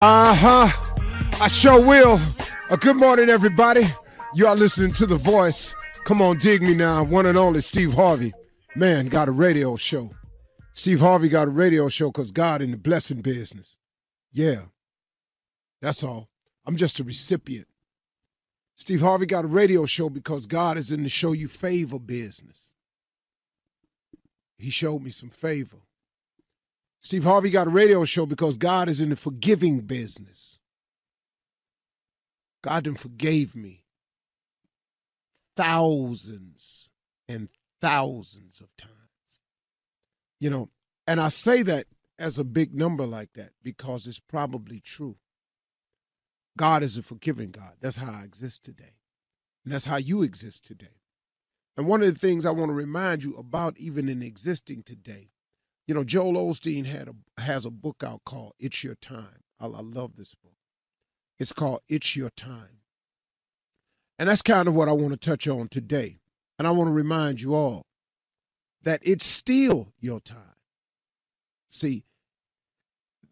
I sure will. Good morning, everybody. You are listening to The Voice. Come on, dig me now. One and only Steve Harvey. Man, got a radio show. Steve Harvey got a radio show because God in the blessing business. Yeah, that's all. I'm just a recipient. Steve Harvey got a radio show because God is in the show you favor business. He showed me some favor. Steve Harvey got a radio show because God is in the forgiving business. God done forgave me thousands and thousands of times. You know, and I say that as a big number like that because it's probably true. God is a forgiving God. That's how I exist today. And that's how you exist today. And one of the things I want to remind you about even in existing today, you know, Joel Osteen has a book out called It's Your Time. I love this book. It's called It's Your Time. And that's kind of what I want to touch on today. And I want to remind you all that it's still your time. See,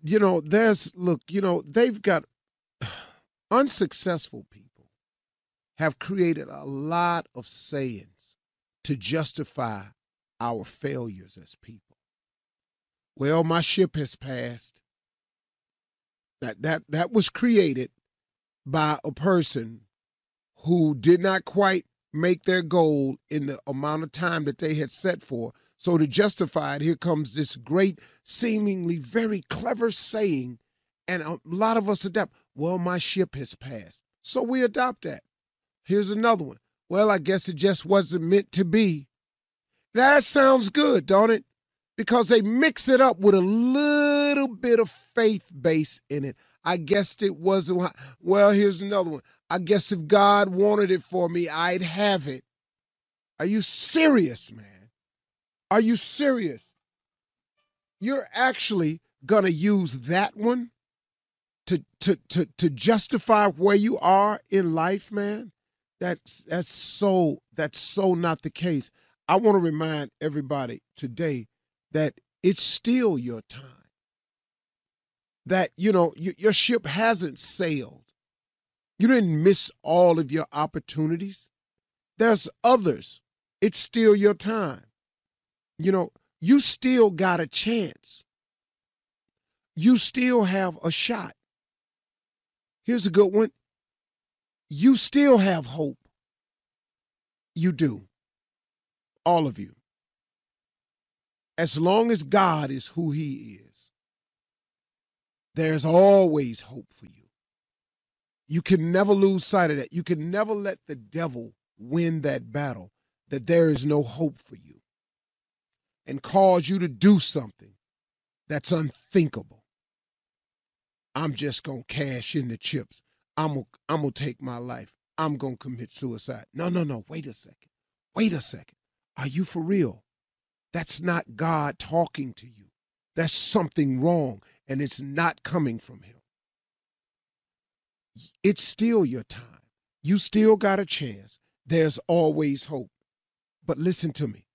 you know, they've got unsuccessful people have created a lot of sayings to justify our failures as people. Well, my ship has passed. That was created by a person who did not quite make their goal in the amount of time that they had set for. So to justify it, here comes this great, seemingly very clever saying, and a lot of us adapt. Well, my ship has passed. So we adopt that. Here's another one. Well, I guess it just wasn't meant to be. That sounds good, don't it? Because they mix it up with a little bit of faith base in it. I guess it wasn't. Well, here's another one. I guess if God wanted it for me, I'd have it. Are you serious, man? Are you serious? You're actually going to use that one to justify where you are in life, man? That's so not the case. I want to remind everybody today that it's still your time. That, you know, your ship hasn't sailed. You didn't miss all of your opportunities. There's others. It's still your time. You know, you still got a chance. You still have a shot. Here's a good one. You still have hope. You do. All of you. As long as God is who he is, there's always hope for you. You can never lose sight of that. You can never let the devil win that battle, that there is no hope for you, and cause you to do something that's unthinkable. I'm just going to cash in the chips. I'm going to take my life. I'm going to commit suicide. No. Wait a second. Are you for real? That's not God talking to you. That's something wrong, and it's not coming from him. It's still your time. You still got a chance. There's always hope. But listen to me.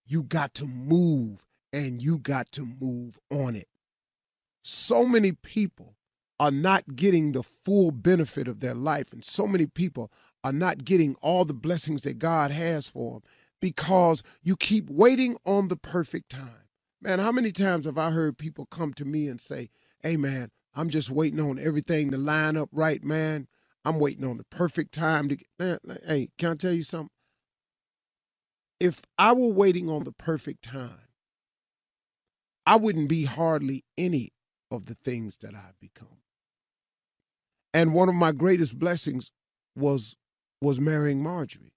You got to move, and you got to move on it. So many people are not getting the full benefit of their life, and so many people are not getting all the blessings that God has for them because you keep waiting on the perfect time. Man, how many times have I heard people come to me and say, hey, man, I'm just waiting on everything to line up right, man. I'm waiting on the perfect time to get, man, hey, can I tell you something? If I were waiting on the perfect time, I wouldn't be hardly any of the things that I've become. And one of my greatest blessings was marrying Marjorie.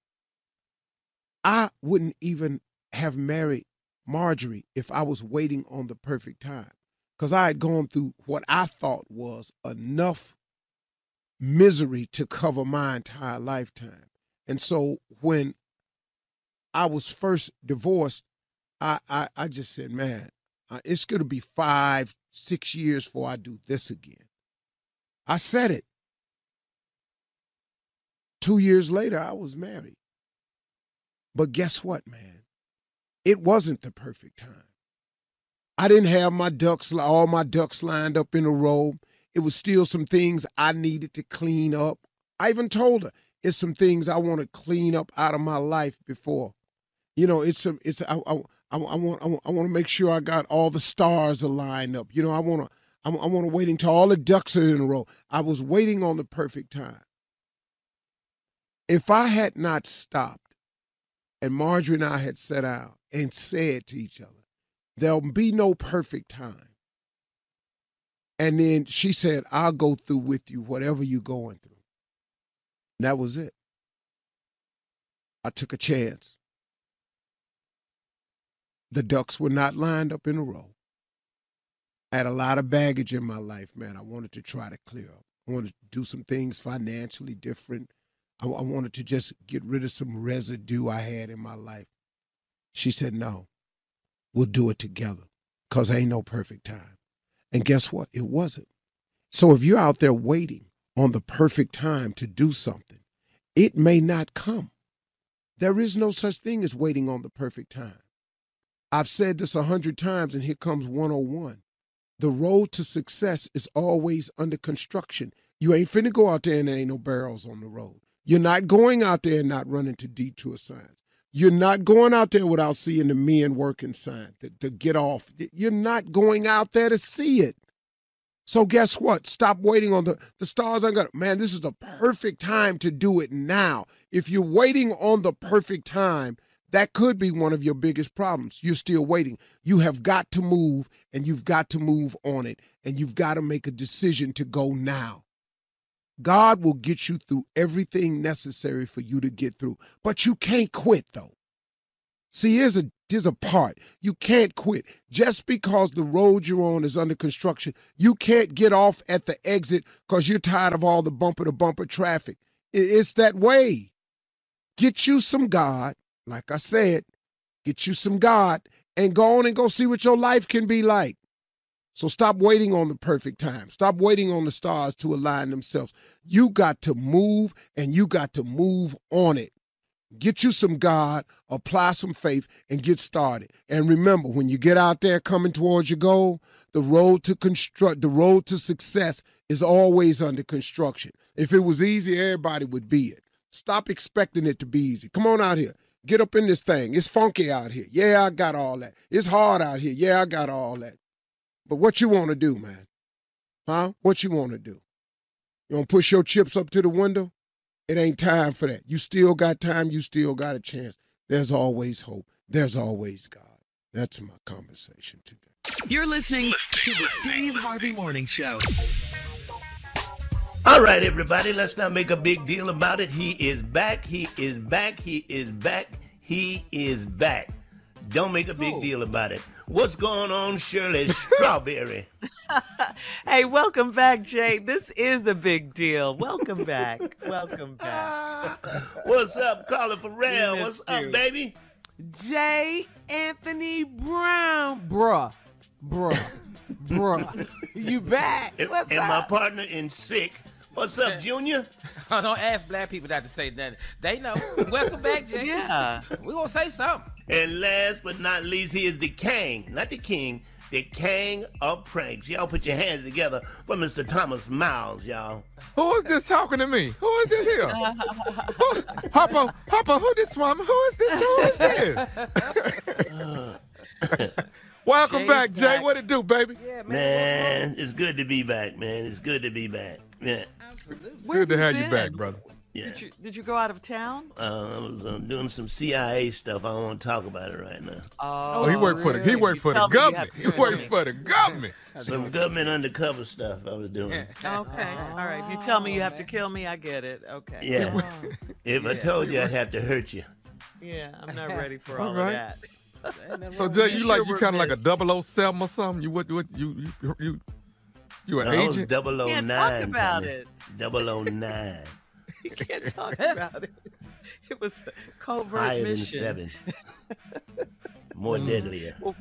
I wouldn't even have married Marjorie if I was waiting on the perfect time, because I had gone through what I thought was enough misery to cover my entire lifetime. And so when I was first divorced, I just said, man, it's going to be 5-6 years before I do this again. I said it. 2 years later, I was married. But guess what, man? It wasn't the perfect time. I didn't have all my ducks lined up in a row. It was still some things I needed to clean up. I even told her it's some things I want to clean up out of my life before. I want to make sure I got all the stars aligned up. I want to wait until all the ducks are in a row. I was waiting on the perfect time. If I had not stopped and Marjorie and I had sat down and said to each other, there'll be no perfect time. And then she said, I'll go through with you whatever you're going through. And that was it. I took a chance. The ducks were not lined up in a row. I had a lot of baggage in my life, man. I wanted to try to clear up. I wanted to do some things financially different. I wanted to just get rid of some residue I had in my life. She said, no, we'll do it together because ain't no perfect time. And guess what? It wasn't. So if you're out there waiting on the perfect time to do something, it may not come. There is no such thing as waiting on the perfect time. I've said this 100 times, and here comes 101. The road to success is always under construction. You ain't finna go out there and there ain't no barrels on the road. You're not going out there and not running to detour signs. You're not going out there without seeing the men working sign, the get off. You're not going out there to see it. So guess what? Stop waiting on the stars. Man, this is the perfect time to do it now. If you're waiting on the perfect time, that could be one of your biggest problems. You're still waiting. You have got to move, and you've got to move on it, and you've got to make a decision to go now. God will get you through everything necessary for you to get through. But you can't quit, though. See, here's a part. You can't quit. Just because the road you're on is under construction, you can't get off at the exit because you're tired of all the bumper-to-bumper traffic. It's that way. Get you some God, like I said, get you some God, and go on and go see what your life can be like. So stop waiting on the perfect time. Stop waiting on the stars to align themselves. You got to move, and you got to move on it. Get you some God, apply some faith, and get started. And remember, when you get out there coming towards your goal, the road to success is always under construction. If it was easy, everybody would be it. Stop expecting it to be easy. Come on out here. Get up in this thing. It's funky out here. Yeah, I got all that. It's hard out here. Yeah, I got all that. But what you want to do, man? Huh? What you want to do? You want to push your chips up to the window? It ain't time for that. You still got time. You still got a chance. There's always hope. There's always God. That's my conversation today. You're listening to the Steve Harvey Morning Show. All right, everybody, let's not make a big deal about it. He is back. He is back. He is back. He is back. Don't make a big deal about it. What's going on, Shirley Strawberry? Hey, welcome back, Jay. This is a big deal. Welcome back. Welcome back. What's up, Carla Farrell? What's up, baby? Jay Anthony Brown. Bruh. You back. And What's up? my partner in sick. What's up, Junior? Don't ask black people not to say nothing. They know. Welcome back, Jay. Yeah. We're going to say something. And last but not least, he is the king, not the king, the king of pranks. Y'all put your hands together for Mr. Thomas Miles, y'all. Who is this talking to me? Who is this here? Hopper, who this woman? Who is this? Welcome Jay's back, Jay. back. What it do, baby? Yeah, Man, it's good to be back, man. It's good to be back. Yeah. Absolutely. Where Good to have you been? back, brother. Yeah. Did you go out of town? I was doing some CIA stuff. I don't want to talk about it right now. Oh, he worked for the You tell me you government. have to He tell worked me. for the government. Some government undercover stuff I was doing. Okay. All right. If you tell me you have to kill me, I get it. Okay. Yeah. If I told you, I'd have to hurt you. Yeah, I'm not ready for All all right. of that. So Jay, you sure you we're kind of like a missed. 007 or something? You an I was agent? 009. Can't talk about Tommy. it. 009. You can't talk about it. It was a covert Higher than mission. 7. More deadlier. Well,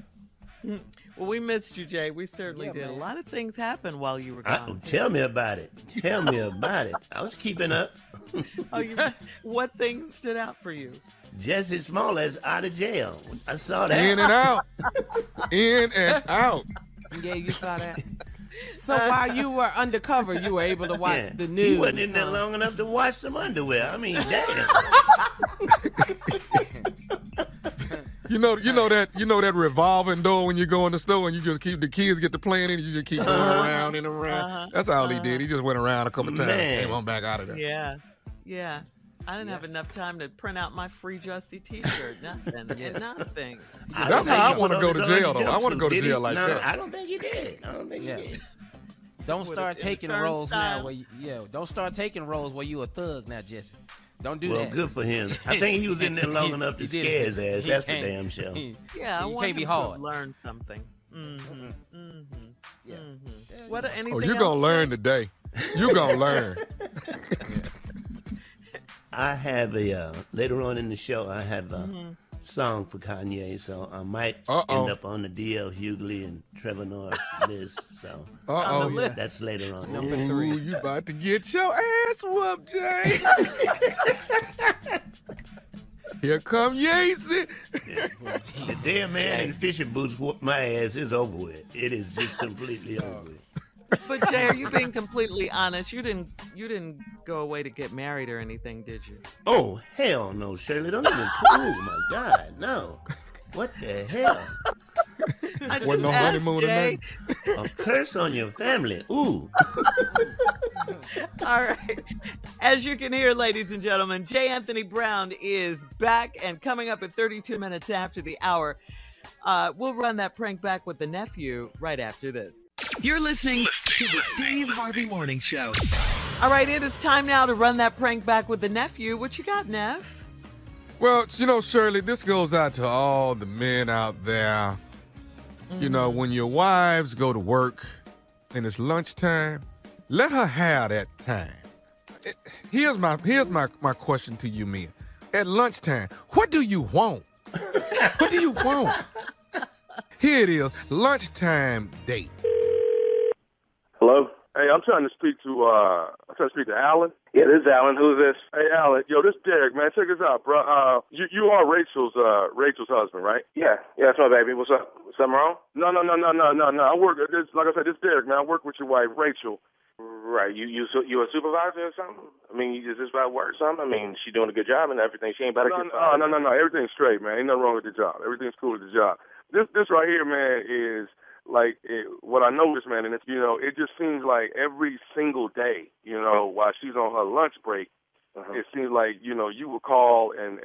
we missed you, Jay. We certainly did. A lot of things happened while you were gone. Tell me about it. Tell me about it. I was keeping up. What things stood out for you? Just as small as out of jail. I saw that. In and out. In and out. Yeah, you saw that. So while you were undercover, you were able to watch the news. He wasn't in there long enough to wash some underwear. I mean, damn. You know that revolving door when you go in the store and you just keep the kids get to playing in it, you just keep going around and around. That's all he did. He just went around a couple times and came on back out of there. Yeah. I didn't have enough time to print out my free Justy t-shirt. Nothing. Nothing. That's how I want to go to jail, though. I want to go to jail like that. I don't think he did. He did. Don't start taking roles now. Don't start taking roles where you a thug now, Jesse. Don't do that. Well, good for him. I think he was in there long enough to scare his ass. That's the damn show. I want can't be him hard. to learn something. Anything you're going to learn today. You're going to learn. I have later on in the show, I have a song for Kanye, so I might end up on the DL Hughley and Trevor Noah list. So that's later on. Number 3. You about to get your ass whooped, Jay. Here come Yeezy. The day a man in fishing boots whooped my ass is over with. It is just completely over with. But Jay, are you being completely honest? You didn't go away to get married or anything, did you? Oh, hell no, Shirley. Don't even oh my God, no. What the hell? Wasn't no honeymoon Jay. A curse on your family. Ooh. All right. As you can hear, ladies and gentlemen, J. Anthony Brown is back, and coming up at 32 minutes after the hour, we'll run that prank back with the nephew right after this. You're listening to the Steve Harvey Morning Show. All right, it is time now to run that prank back with the nephew. What you got, Neff? Well, Shirley, this goes out to all the men out there. When your wives go to work and it's lunchtime, let her have that time. Here's my question to you men. At lunchtime, what do you want? What do you want? Here it is, lunchtime date. Hello? Hey, I'm trying to speak to Alan. Yeah, this is Alan. Who's this? Hey, Alan. Yo, this is Derek, man. Check this out, bro. You are Rachel's husband, right? Yeah, that's my baby. What's up? Something wrong? No. I work. Like I said, this is Derek, man. I work with your wife, Rachel. Right. You a supervisor or something? I mean, is this about work or something? I mean, she doing a good job and everything. She ain't about to get fired. No. Everything's straight, man. Ain't nothing wrong with the job. Everything's cool with the job. This right here, man, is what I noticed, man, and it just seems like every single day, while she's on her lunch break, it seems like you would call and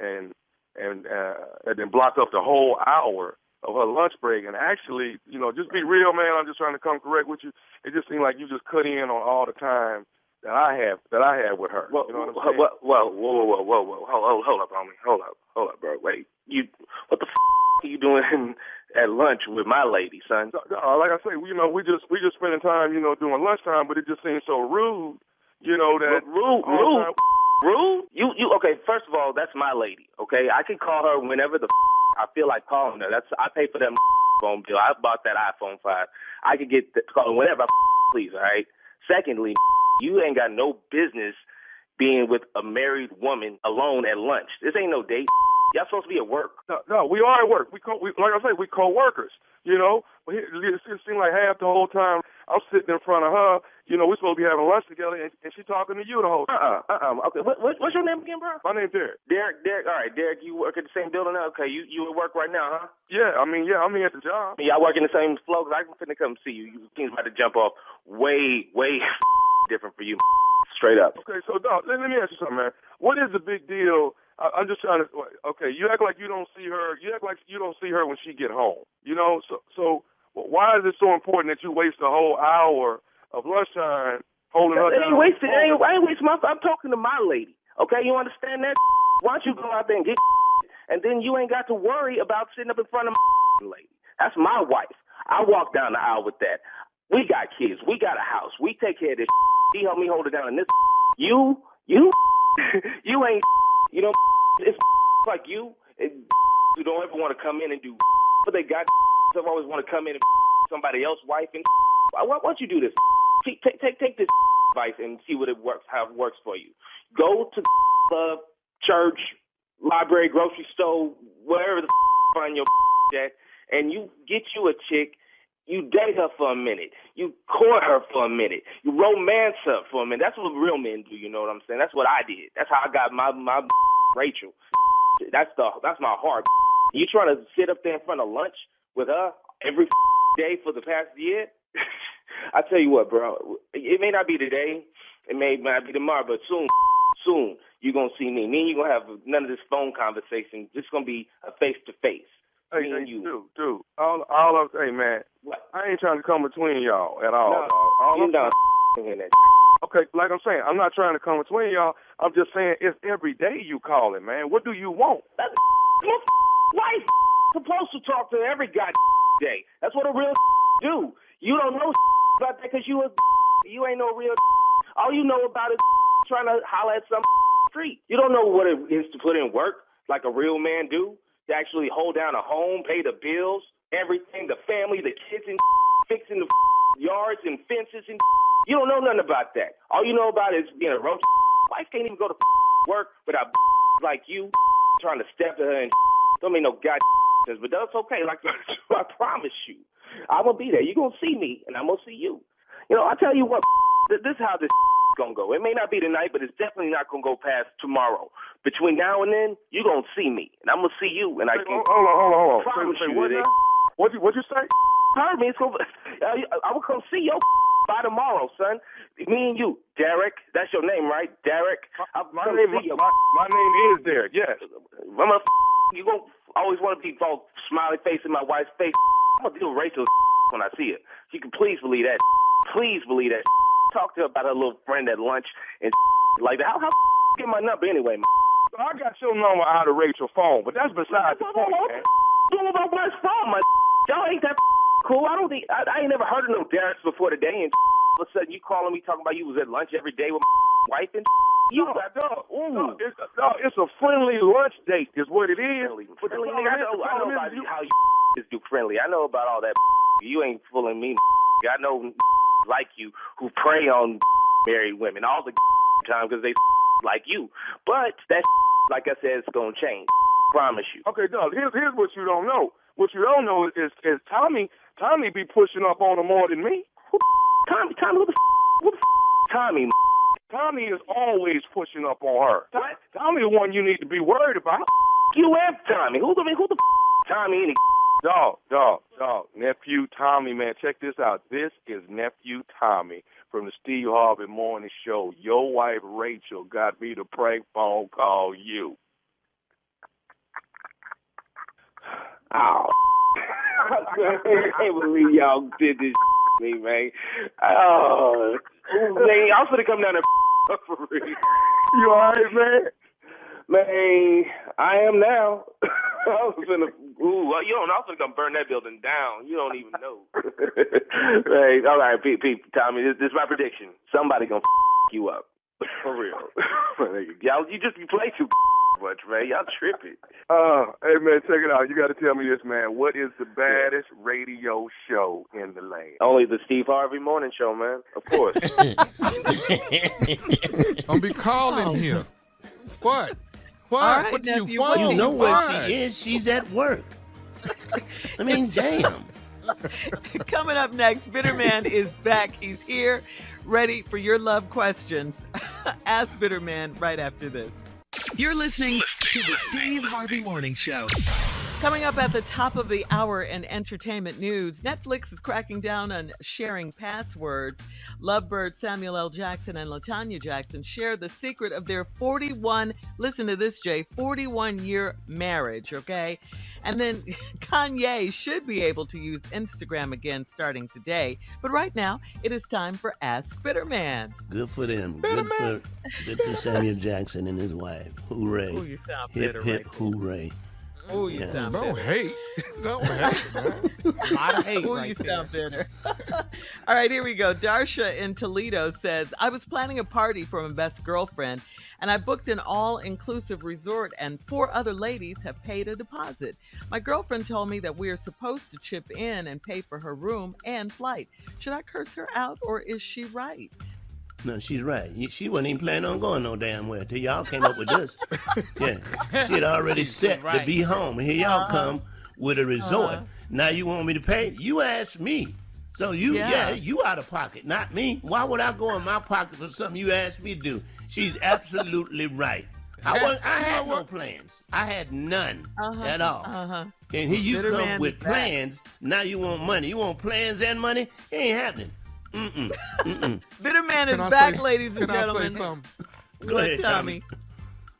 then block up the whole hour of her lunch break, and actually, just be real, man. I'm just trying to come correct with you. It just seems like you just cut in on all the time that I had with her. Well, you know what I'm saying? Whoa, hold up, homie, hold up, bro. Wait, what the are you doing at lunch with my lady, son? Like I say, we just spending time, doing lunchtime, but it just seems so rude, that rude. You okay? First of all, that's my lady. Okay, I can call her whenever I feel like calling her. I pay for that phone bill. I bought that iPhone 5. I could get call whenever I please. All right. Secondly, you ain't got no business being with a married woman alone at lunch. This ain't no date. Y'all supposed to be at work. No, we are at work. We like I say, we co-workers. It seemed like half the whole time I'm sitting in front of her. We're supposed to be having lunch together, and she's talking to you the whole time. Okay, what's your name again, bro? My name's Derek. Derek. All right, Derek. You work at the same building now? Okay, you at work right now, huh? Yeah, I'm here at the job. Y'all work in the same flow? Cause I'm finna come see you. You seems about to jump off way different for you. Straight up. Okay, so dog, let me ask you something, man. What is the big deal? I'm just trying to. Okay, you act like you don't see her. You act like you don't see her when she get home. So why is it so important that you waste a whole hour of lunchtime holding her down? I ain't wasting my. I'm talking to my lady. Okay, you understand that? Why don't you go out there and get, and then you ain't got to worry about sitting up in front of my lady. That's my wife. I walk down the aisle with that. We got kids. We got a house. We take care of this. She helped me hold it down. And this, you ain't. It's like you don't ever want to come in and do, but they got. Some always want to come in and somebody else's wife. And why don't you do this? Take this advice and see what it works, how it works for you. Go to club, church, library, grocery store, wherever the find your at, and you get you a chick You date her for a minute. You court her for a minute. You romance her for a minute. That's what real men do, you know what I'm saying? That's what I did. That's how I got my Rachel. That's my heart. You trying to sit up there in front of lunch with her every day for the past year? I tell you what, bro. It may not be today. It may not be tomorrow, but soon you're going to see me. Me and you going to have none of this phone conversation. It's going to be a face-to-face. Hey, dude. Hey, man. What? I ain't trying to come between y'all at all, dog. You're not in that. Okay, like I'm saying, I'm not trying to come between y'all. I'm just saying it's every day you calling, man. What do you want? That's your wife supposed to talk to every day. That's what a real do. You don't know about that because you ain't no real. All you know about is trying to holler at some street. You don't know what it is to put in work like a real man do. To actually hold down a home, pay the bills, everything, the family, the kids, and fixing the yards and fences. And you don't know nothing about that. All you know about is being a roach. Wife can't even go to work without like you trying to step to her and don't make no sense. But that's okay. Like I promise you, I'm going to be there. You're going to see me, and I'm going to see you. You know, I tell you what, this is how this going to go. It may not be tonight, but it's definitely not going to go past tomorrow. Between now and then, you're going to see me, and I'm going to see you, and I can hold on. promise Say, you what that What'd you say? Heard me. I will come see your by tomorrow, son. Me and you, Derek. That's your name, right? Derek. My name is Derek, yes. You going to always want to be all smiley face in my wife's face. I'm going to deal with Rachel when I see her. She can please believe that. Please believe that. Talk to her about her little friend at lunch and like that. How get my number anyway, man? I got your number out of Rachel's phone, but that's beside the point, man. What about my phone, my y'all ain't that cool. I ain't never heard of no Dereks before today, and all of a sudden you calling me talking about you was at lunch every day with my wife and you. It's a friendly lunch date, is what it is. Friendly. I know about how you just do friendly. I know about all that. You ain't fooling me. I know like you who prey on married women all the time because they like you. But that, like I said, it's gonna change. Promise you. Okay, Doug. Here's what you don't know. What you don't know is Tommy be pushing up on her more than me. Tommy, who the Tommy? Tommy is always pushing up on her. What? Tommy the one you need to be worried about. You and Tommy. Who the Tommy? Any Dog. Nephew Tommy, man. Check this out. This is Nephew Tommy from the Steve Harvey Morning Show. Your wife, Rachel, got me to prank phone call you. Oh, I can't believe y'all did this to me, man. Oh, man, I'm gonna come down there for real. You all right, man? Man, I am now. I was gonna come burn that building down. You don't even know. Hey, all right, Pete, Tommy, this is my prediction. Somebody gonna you up. For real. Y'all, you play too much, man. Y'all tripping. Hey, man, check it out. You got to tell me this, man. What is the baddest radio show in the land? Only the Steve Harvey Morning Show, man. Of course. I'll be calling here. What? Right, what do nephew, you want? You know where she is. She's at work. I mean, damn. Coming up next, Bitterman is back. He's here, ready for your love questions. Ask Bitterman right after this. You're listening to the Steve Harvey Morning Show. Coming up at the top of the hour in entertainment news, Netflix is cracking down on sharing passwords. Lovebird Samuel L. Jackson and LaTanya Jackson share the secret of their 41-year marriage, okay? And then Kanye should be able to use Instagram again starting today. But right now, it is time for Ask Bitterman. Good for them. Good for Samuel Jackson and his wife. Hooray. Ooh, you sound hip, bitter hip, right hooray. Oh, you sound Don't bitter. hate. Don't hate, man. A lot of hate Ooh, right you there. sound bitter. All right, here we go. Darsha in Toledo says, I was planning a party for my best girlfriend, and I booked an all-inclusive resort, and 4 other ladies have paid a deposit. My girlfriend told me that we are supposed to chip in and pay for her room and flight. Should I curse her out, or is she right? No, she's right. She wasn't even planning on going no damn where till y'all came up with this. Yeah, she had already set to be home. And here y'all come with a resort. Now you want me to pay? You asked me. So you out of pocket, not me. Why would I go in my pocket for something you asked me to do? She's absolutely right. I had no plans. I had none at all. And here you come with plans. Now you want money. You want plans and money? It ain't happening. Bitter Man is back, ladies and gentlemen. Can I say something? Go ahead, Tommy.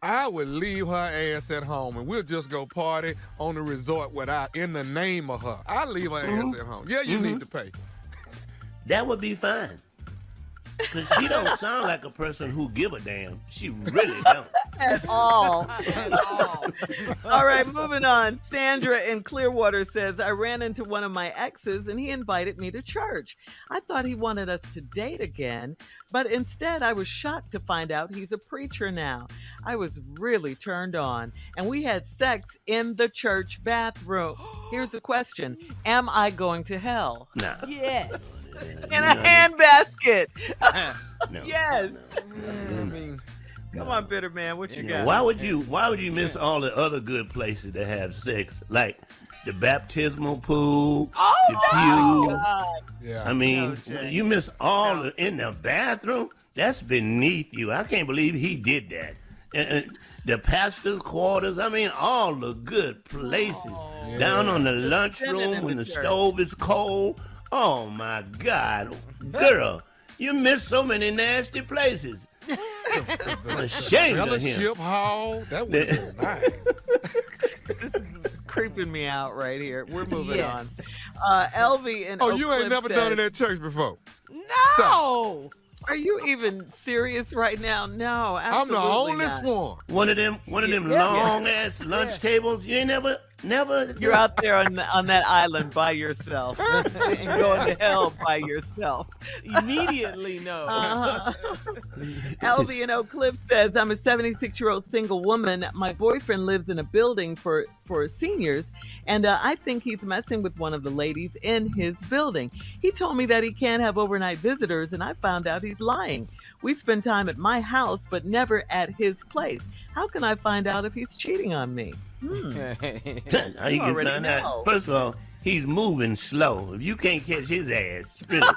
I would leave her ass at home and we'll just go party on the resort in the name of her. I leave her ass at home. Yeah, you need to pay. That would be fine. Because she don't sound like a person who give a damn. She really don't. At all. All right, moving on. Sandra in Clearwater says, I ran into one of my exes and he invited me to church. I thought he wanted us to date again, but instead I was shocked to find out he's a preacher now. I was really turned on, and we had sex in the church bathroom. Here's the question. Am I going to hell? No. Yes. In a handbasket. No. Yes. No. Come on, Bitter Man, what you got? Why would you miss all the other good places to have sex? Like the baptismal pool, the pew. God. Yeah. I mean, you miss all in the bathroom? That's beneath you. I can't believe he did that. And the pastor's quarters, I mean, all the good places. Down on the lunchroom when the stove is cold. Oh, my God. Girl, you miss so many nasty places. I'm ashamed of him. Fellowship hall. That would have been nice. This is creeping me out right here. We're moving on. Elvie and you ain't never done it at church before? No. Are you even serious right now? No, absolutely I'm the only not. one. One of them long ass lunch tables. You ain't never. You're out there on that island by yourself and going to hell by yourself. Immediately, no. Elvie in Oak Cliff says, I'm a 76-year-old single woman. My boyfriend lives in a building for seniors, and I think he's messing with one of the ladies in his building. He told me that he can't have overnight visitors, and I found out he's lying. We spend time at my house, but never at his place. How can I find out if he's cheating on me? How you can find out? First of all, he's moving slow. If you can't catch his ass, really.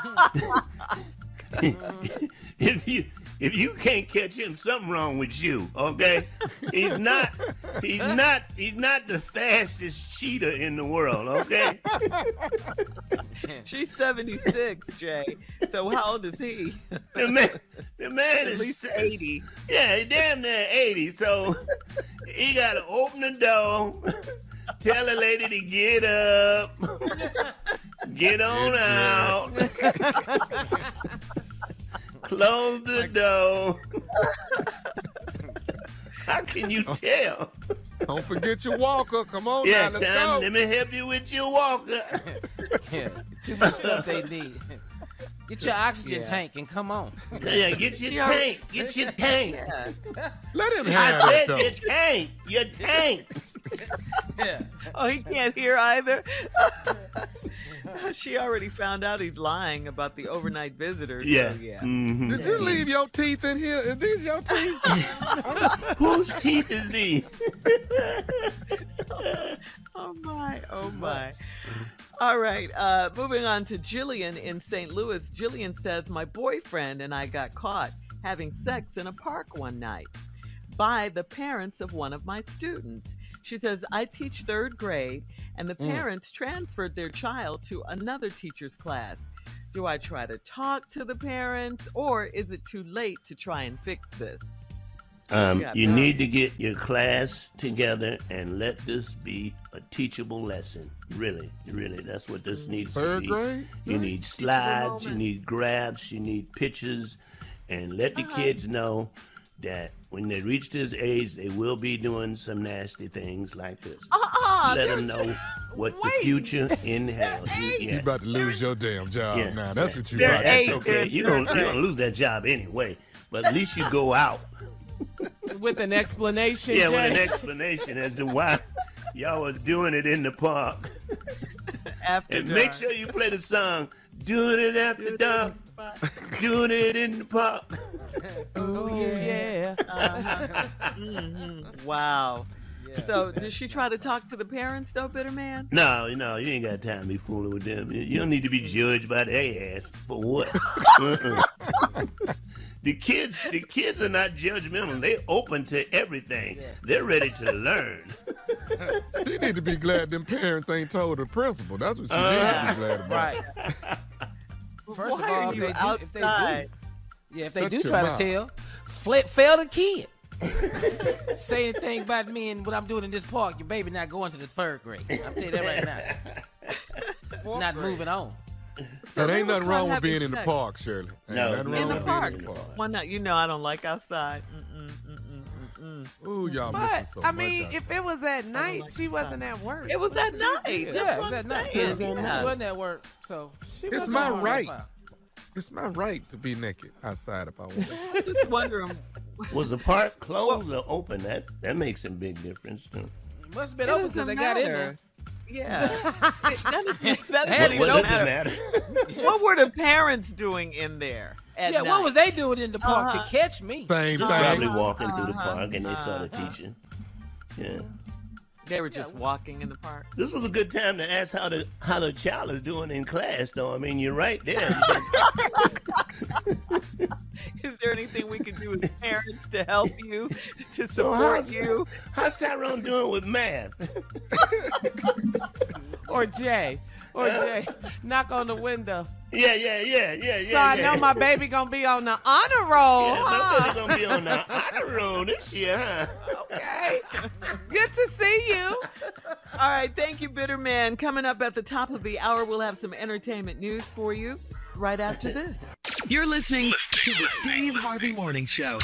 if you can't catch him, something wrong with you. Okay, he's not the fastest cheater in the world. Okay. She's 76, Jay. So how old is he? The man At is least 80. Yeah, he's damn near 80. So he got to open the door, tell the lady to get up, get on out, close the door. How can you tell? Don't forget your walker. Come on Yeah, now, let's Tom, go. let me help you with your walker. Yeah, too much stuff they need. Get your oxygen tank and come on. Yeah, get your tank. Get your tank. Let him I have said it, though. your tank. Your tank. Yeah. Oh, he can't hear either? She already found out he's lying about the overnight visitors. Yeah. So yeah. Mm-hmm. Did you leave your teeth in here? Is these your teeth? Whose teeth is these? Oh, my. All right, moving on to Jillian in St. Louis. Jillian says, my boyfriend and I got caught having sex in a park one night by the parents of one of my students. She says, I teach 3rd grade, and the parents transferred their child to another teacher's class. Do I try to talk to the parents, or is it too late to try and fix this? You need to get your class together and let this be a teachable lesson. Really, that's what this needs to be. 3rd grade? You need slides, you need graphs, you need pictures, and let the kids know that when they reach this age, they will be doing some nasty things like this. Let them know what the future entails. You about to lose your damn job now. That's what you They're about to That's do. okay. You're gonna lose that job anyway. But at least you go out. With an explanation. Yeah, Jay. with an explanation as to why y'all was doing it in the park. After And dark. make sure you play the song, Doing It After Dark, Doing It in the Park. Oh, yeah. Wow. So did she try to talk to the parents though, Bitter Man? No, you ain't got time to be fooling with them. You don't need to be judged by their ass for what. The kids are not judgmental. They open to everything. Yeah. They're ready to learn. She need to be glad them parents ain't told the principal. That's what she need to be glad about. Right. First of all, if they do try to tell, fail the kid. Say anything about me and what I'm doing in this park, your baby not going to the 3rd grade. I'll tell you that right now. Not moving on. That ain't nothing wrong with being in the park, Shirley. No, in the park. Why not? You know I don't like outside. Ooh, y'all missing so much. I mean, if it was at night, she wasn't at work. It was at night. Yeah, it was at night. She wasn't at work, so it's my right. It's my right to be naked outside if I want. I'm just wondering. Was the park closed or open? That makes a big difference too. It must have been open because they got in there. Yeah. What does it matter? What were the parents doing in there at night? What was they doing in the park to catch me? Same thing. Probably walking through the park and they saw the teacher. Yeah. They were just walking in the park. This was a good time to ask how the child is doing in class, though. I mean, you're right there. Is there anything we can do as parents to help you, to support you? How's Tyrone doing with math? Or Jay, knock on the window. Yeah. So I know my baby gonna be on the honor roll. Yeah, my baby gonna be on the honor roll this year, huh? Okay. Good to see you. All right, thank you, Bitter Man. Coming up at the top of the hour, we'll have some entertainment news for you right after this. You're listening to the Steve Harvey Morning Show.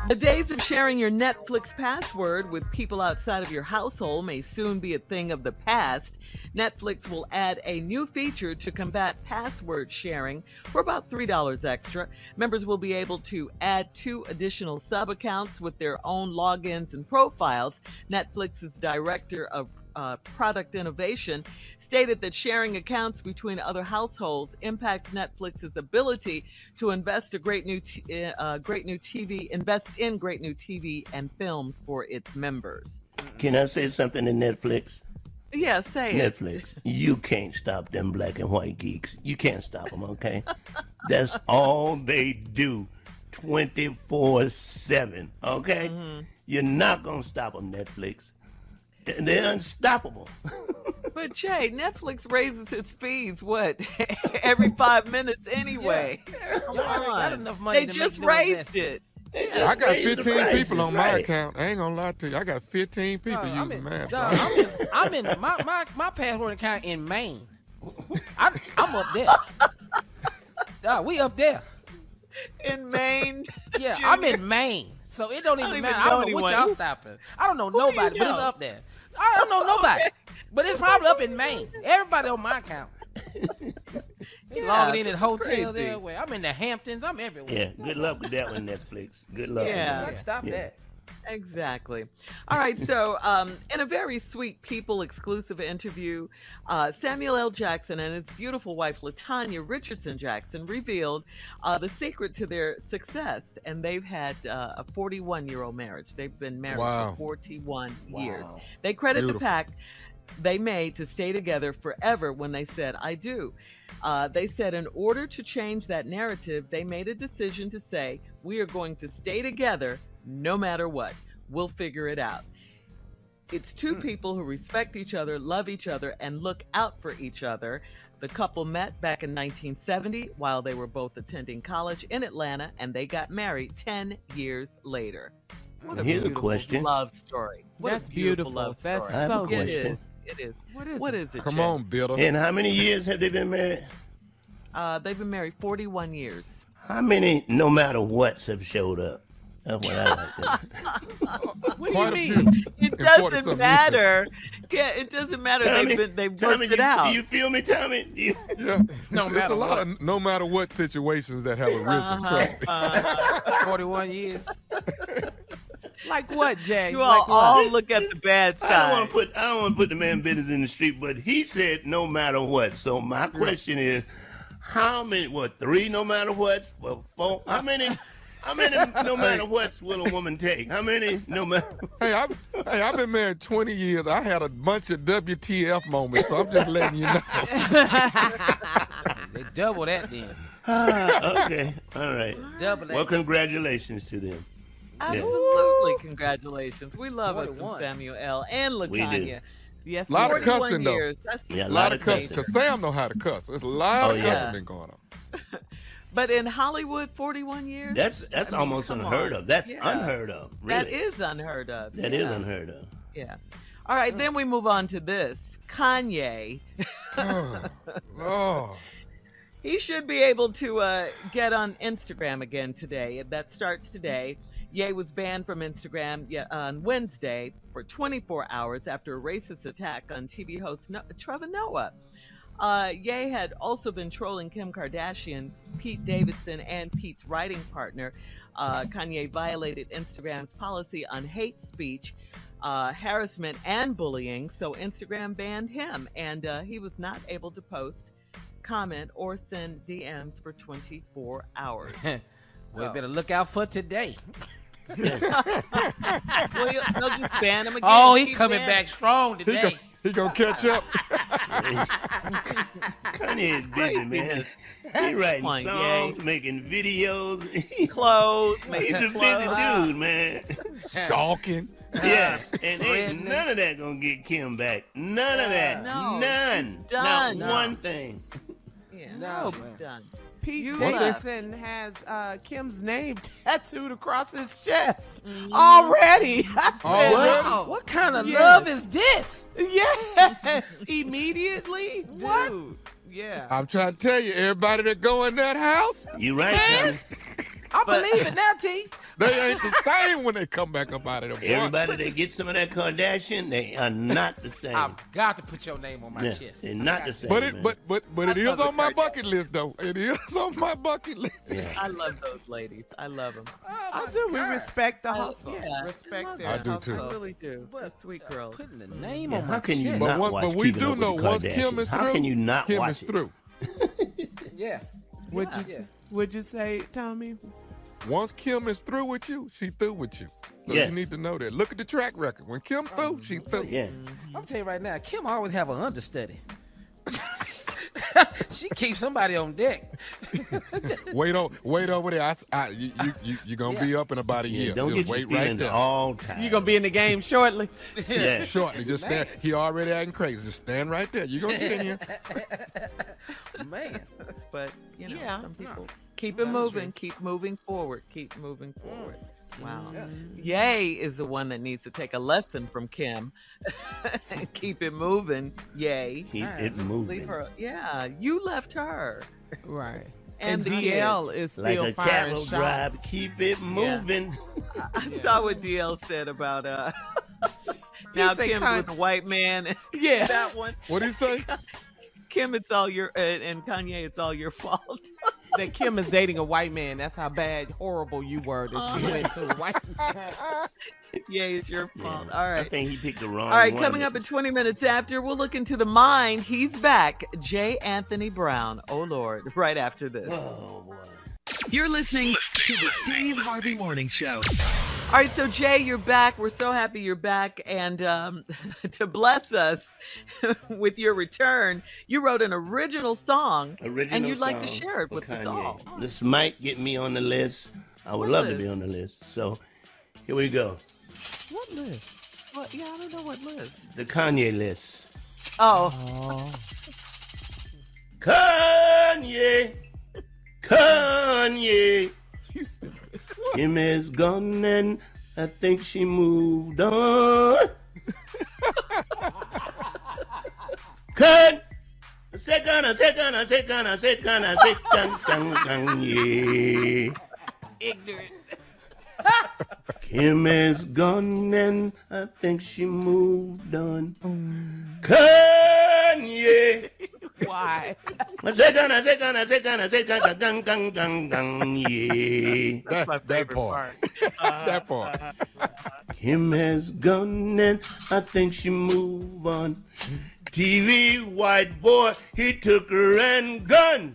The days of sharing your Netflix password with people outside of your household may soon be a thing of the past. Netflix will add a new feature to combat password sharing for about $3 extra. Members will be able to add 2 additional sub-accounts with their own logins and profiles. Netflix's director of product innovation stated that sharing accounts between other households impacts Netflix's ability to invest in great new TV and films for its members. Can I say something to Netflix? Yeah, say it. Netflix, you can't stop them black and white geeks. You can't stop them, okay? That's all they do 24/7, okay? Mm-hmm. You're not going to stop them, Netflix. They're unstoppable. But Jay, Netflix raises its fees, every 5 minutes anyway? Yeah. Come on. Got enough money they just raised it. I got 15 people on my account. I ain't gonna lie to you. I got 15 people using mine. I'm in my password account in Maine. I'm up there. We up there. In Maine? Yeah, Junior. I'm in Maine. So it don't even matter. I don't know what y'all stopping. I don't know nobody, but it's up there. I don't know nobody. But it's probably up in Maine. Everybody on my account. Logging in at hotels everywhere. I'm in the Hamptons. I'm everywhere. Yeah, good luck with that one, Netflix. Good luck. Yeah, stop that. Exactly. All right, so in a very sweet People exclusive interview, Samuel L. Jackson and his beautiful wife, LaTanya Richardson Jackson, revealed the secret to their success, and they've had a 41-year-old marriage. They've been married for 41 years. They credit the pact they made to stay together forever when they said, "I do." They said in order to change that narrative, they made a decision to say, we are going to stay together no matter what. We'll figure it out. It's 2 people who respect each other, love each other, and look out for each other. The couple met back in 1970 while they were both attending college in Atlanta, and they got married 10 years later. What a beautiful love story. That's beautiful. Love story. I have a question. It is. What is it? Come on, Bill. And how many years have they been married? They've been married 41 years. How many no matter whats have showed up? That's what I like to What do you mean? It doesn't matter. Yeah, it doesn't matter. They've worked it out. Do you feel me, Tommy? Yeah. It's a lot of no matter what situations that have arisen. Trust me. 41 years. Like what, Jay? You all look at the bad side. I don't want to put the man business in the street, but he said no matter what. So my question is, how many? 3 no matter what? 4? How many? How many, no matter what, will a woman take? How many, no matter? Hey, I've been married 20 years. I had a bunch of WTF moments, so I'm just letting you know. They double that then. Okay, all right. Double that. Well, congratulations to them. Absolutely, congratulations. We love us some Samuel L. and LaTanya. Yes, a lot of cussing, though. Yeah, a lot of cussing. Because Sam know how to cuss. There's a lot of cussing been going on. But in Hollywood, 41 years? That's almost unheard of. That's unheard of, really. That is unheard of. That is unheard of. Yeah. All right, then we move on to this. Kanye. Oh. He should be able to get on Instagram again today. That starts today. Ye was banned from Instagram on Wednesday for 24 hours after a racist attack on TV host Trevor Noah. Ye had also been trolling Kim Kardashian, Pete Davidson, and Pete's writing partner. Kanye violated Instagram's policy on hate speech, harassment, and bullying, so Instagram banned him, and he was not able to post, comment, or send DMs for 24 hours. We better look out for today. Well, they'll just ban him again. Oh, he coming back strong today. He gonna catch up. Kanye is busy, man. He writing songs, making videos. Clothes, He's a busy dude, man. Stalking. Yeah, and ain't none of that gonna get Kim back. None of that. No, None. Not one thing. Yeah, No, done. Pete Davidson has Kim's name tattooed across his chest already. I said, wow. What kind of love is this? Yes, immediately, dude. Yeah, I'm trying to tell you, everybody that go in that house, You right, Tommy. I believe it now, T. they ain't the same when they come back up out of them. Everybody that gets some of that Kardashian, they are not the same. I've got to put your name on my chest. They're not the same. But it, man. but it is on my bucket list, though. It is on my bucket list. Yeah. I love those ladies. I love them. I do. We respect the hustle. Yeah, Respect their I do, hustle. too. I really do. They're sweet girls. Putting the name Yeah, on how my can you chest. not But watch we Keeping do Up know with the once Kim Kardashians? is How through, can you not Kim watch is it? through. Yeah. Would you say, Tommy? Once Kim is through with you, she through with you. So you need to know that. Look at the track record. When Kim through, she through. Yeah. I'm gonna tell you right now, Kim always have an understudy. She keeps somebody on deck. Wait over there. You're gonna be up in about a year. Don't Just get wait your right feelings there. all time. You're going to be in the game shortly. Yeah. Shortly, just stand. He already acting crazy. Just stand right there. You're gonna get in here. Man. But, you know, some people keep it moving, keep moving forward, keep moving forward. Wow. Ye is the one that needs to take a lesson from Kim. Keep it moving, Ye. Keep it moving. Leave her. Yeah, you left her. Right. And the DL kids. is still Like a firing cattle shots. drive. Keep it moving. I saw what DL said about now said Kim's with a white man. Yeah. That one. What did he say? Kim, it's all your and Kanye, it's all your fault. That Kim is dating a white man. That's how bad, horrible you were that she went to a white man. Yeah, it's your fault. Yeah. All right. I think he picked the wrong All right, one. coming up at 20 minutes after, we'll look into the mind. He's back. J. Anthony Brown. Oh, Lord. Right after this. Oh, boy. You're listening to the Steve Harvey Morning Show. All right, so Jay, you're back. We're so happy you're back. And to bless us with your return, you wrote an original song. And you'd like to share it with Kanye. us all. This might get me on the list. I would love to be on the list. So here we go. What list? What? Yeah, I don't know what list. The Kanye list. Oh. Kanye. Kanye. Kim is gone and I think she moved on. Cut. Second, Kanye. Ignorant. Kim is gone and I think she moved on. Kanye. Why? Second, That's my favorite part. That part. Kim has gone and I think she move on. TV white boy, he took her and gun.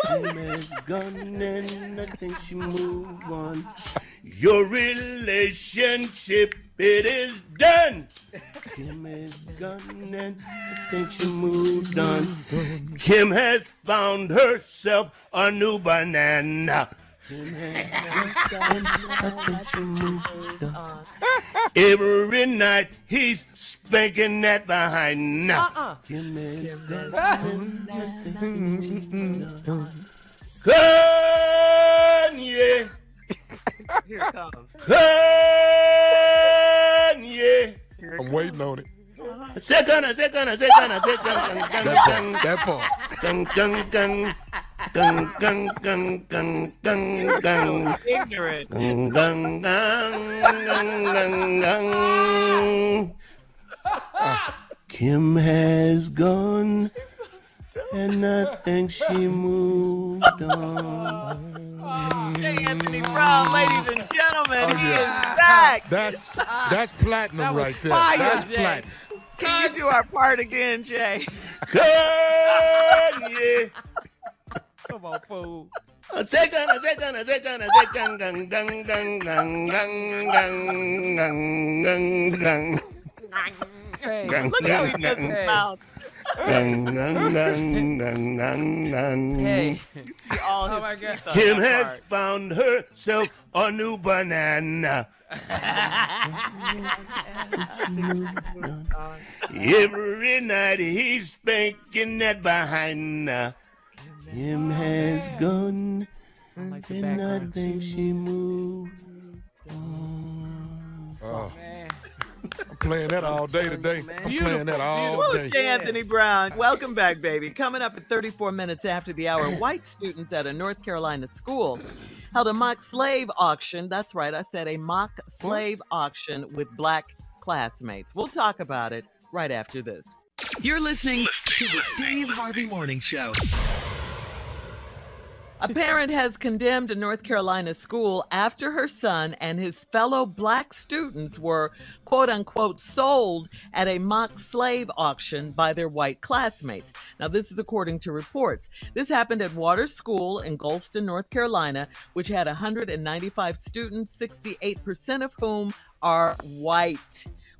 Kim has gone and I think she moved on. Your relationship, it is done. Kim has gone and I think she moved on. Kim has found herself a new banana. Kim has gone and I think she moved on. Every night he's spanking that behind now. Kim has gone and I think she moved on. Kanye. Here it comes. Kanye. I'm waiting on it. Second. That part. Ignorant. Kim has gone, and I think she moved on. J. Anthony Brown, ladies and gentlemen, he is back. That's platinum right there. fire, That's Jay. platinum. Can you do our part again, Jay? Kanye. Come on, fool. Second. Hey, Look how he does his mouth. hey. All Oh his my God. teeth on Kim that has part. found herself a new banana. Every night he's spanking that behind. Kim has gone, and I think she moved on. Oh, Man. I'm playing that all day today. I'm playing that all Woo, day. J. Anthony Brown. Welcome back, baby. Coming up at 34 minutes after the hour, white students at a North Carolina school held a mock slave auction. That's right, I said a mock slave auction with black classmates. We'll talk about it right after this. You're listening to the Steve Harvey Morning Show. A parent has condemned a North Carolina school after her son and his fellow black students were, quote unquote, sold at a mock slave auction by their white classmates. Now, this is according to reports. This happened at Waters School in Goldston, North Carolina, which had 195 students, 68% of whom are white.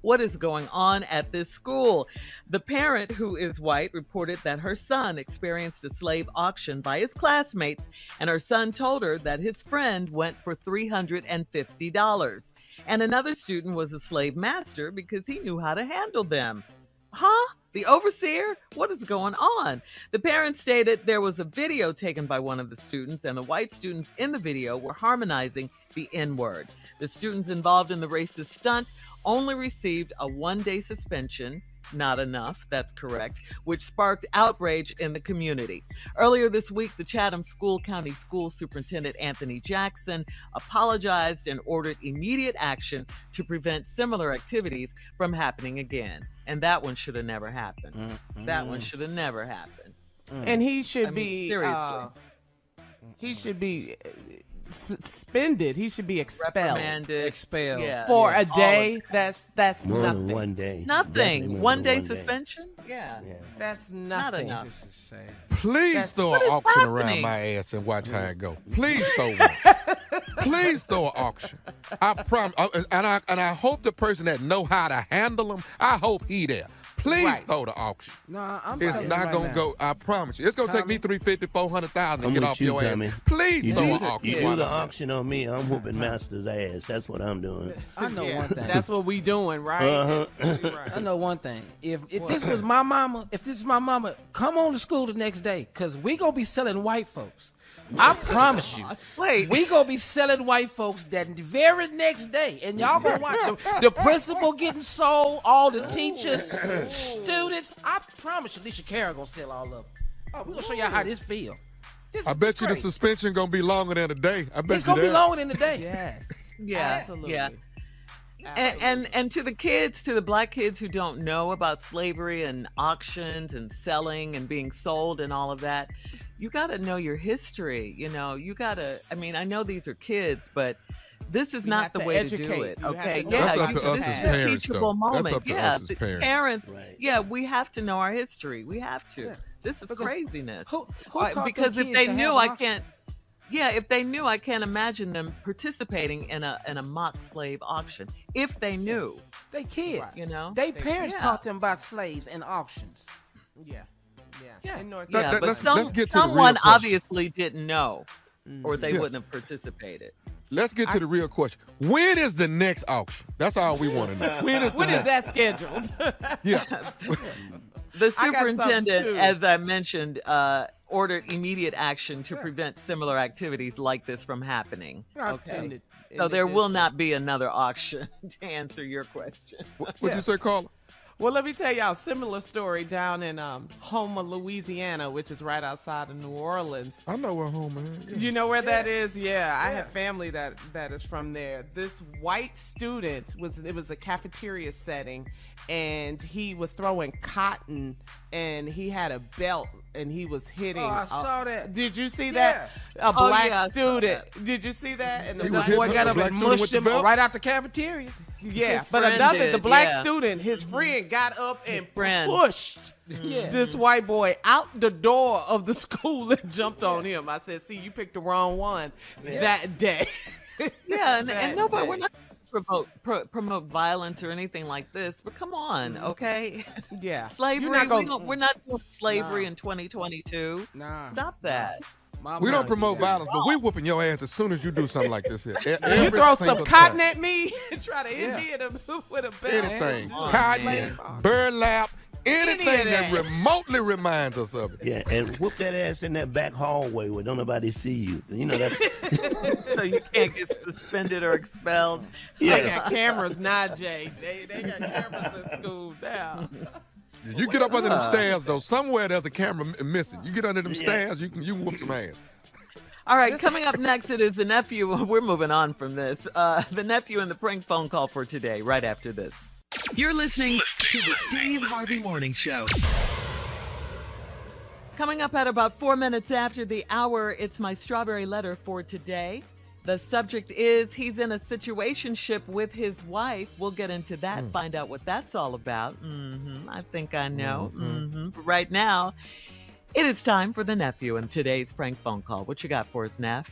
What is going on at this school? The parent, who is white, reported that her son experienced a slave auction by his classmates, and her son told her that his friend went for $350. And another student was a slave master because he knew how to handle them. Huh? The overseer? What is going on? The parent stated there was a video taken by one of the students, and the white students in the video were harmonizing the N-word. The students involved in the racist stunt only received a one-day suspension. Not enough, that's correct, which sparked outrage in the community. Earlier this week, the Chatham School County School Superintendent Anthony Jackson apologized and ordered immediate action to prevent similar activities from happening again. And that one should have never happened. That one should have never happened. And he should seriously. he should be suspended. He should be expelled. Reprimanded. Expelled. Yeah. For Yeah. a day. That's More nothing. than one day. Nothing. Definitely more One than day one suspension? Yeah. That's Not nothing. enough. This is sad. Please throw what an is auction happening? around my ass and watch how it go. Please throw one. Please throw an auction. I promise. And I hope the person that know how to handle them, I hope he there. Please Right. throw the auction. Nah, I'm It's telling you not right gonna now. go. I promise you. It's gonna take me Tommy? $350,000, $400,000 to I'm get with off you, your Tommy. ass. Please You throw do, an auction. you do the auction on me. I'm whooping Master's ass. That's what I'm doing. I know Yeah, one thing. That's what we doing, right? I know one thing. If this was my mama, come on to school the next day, because we going to be selling white folks. I promise you. Wait. We going to be selling white folks that very next day. And y'all going to watch the principal getting sold, all the teachers, students. I promise you, Alicia Karen going to sell all of them. Oh, we're going to show y'all how this feel. I bet you the suspension gonna be longer than a day. I bet It's you going to be that. longer than the day. Yes. Yeah. Absolutely. Yeah. And to the kids, to the black kids who don't know about slavery and auctions and selling and being sold and all of that, you got to know your history. You know, you got to, I mean, I know these are kids, but This is You not have the to way to do educate. it. You have Okay, to know That's how up to to us do as that. parents, teachable though. moment. That's up to yeah, us as the parents. parents. Right. Yeah, we have to know our history. We have to. Yeah. This is Because craziness. Who All right, taught because them if kids they to knew, have I an auction? can't. Yeah, if they knew, I can't imagine them participating in a mock slave auction. If they knew, They kids. Right. you know. They parents Yeah. taught them about slaves and auctions. Yeah. Yeah. In North Yeah, but let's get to the real someone question. obviously didn't know, or they Yeah. wouldn't have participated. Let's get to the real question. When is the next auction? That's all we want to know. When is the When is next? that scheduled? Yeah. The I got something, superintendent, too. as I mentioned, ordered immediate action to prevent similar activities like this from happening. Okay. So there will not be another auction to answer your question. What'd you say, Carla? Well, let me tell y'all a similar story down in Houma, Louisiana, which is right outside of New Orleans. I know where home is. You know where that is? Yeah, I have family that is from there. This white student it was a cafeteria setting, and he was throwing cotton, and he had a belt, and he was hitting. Oh, I saw that. Did you see that? A Oh, black yeah, I saw student. Did you see that? And He the was black Boy hitting got a up black and student with mushed the him belt? right out the cafeteria. Yeah, His but friend the did, black yeah. student, his friend got up and friend. pushed Yeah. this white boy out the door of the school and jumped on him. I said, see, you picked the wrong one that day. Yeah, and That nobody, day. we're not promote violence or anything like this, but come on, okay? Yeah. Slavery, You're not gonna- we're not doing slavery Nah. in 2022. Nah. Stop that. Mama We don't do promote that. violence, but we whooping your ass as soon as you do something like this here. You Every throw some single cotton time. at me and try to hit me with a belt. Anything. Come on, Cotton, man. burlap, anything Any of that that. remotely reminds us of it. Yeah, and whoop that ass in that back hallway where don't nobody see you. You know that's So you can't get suspended or expelled. They got cameras now, Jay. They got cameras in school now. You get up under them stairs, though. Somewhere there's a camera missing. You get under them Yeah. stairs, you can whoop some ass. All right, coming up next, it is the nephew. We're moving on from this. The nephew and the prank phone call for today, right after this. You're listening to the Steve Harvey Morning Show. Coming up at about 4 minutes after the hour, it's my strawberry letter for today. The subject is he's in a situationship with his wife. We'll get into that, find out what that's all about. I think I know. But right now, it is time for the nephew and today's prank phone call. What you got for us, Neff?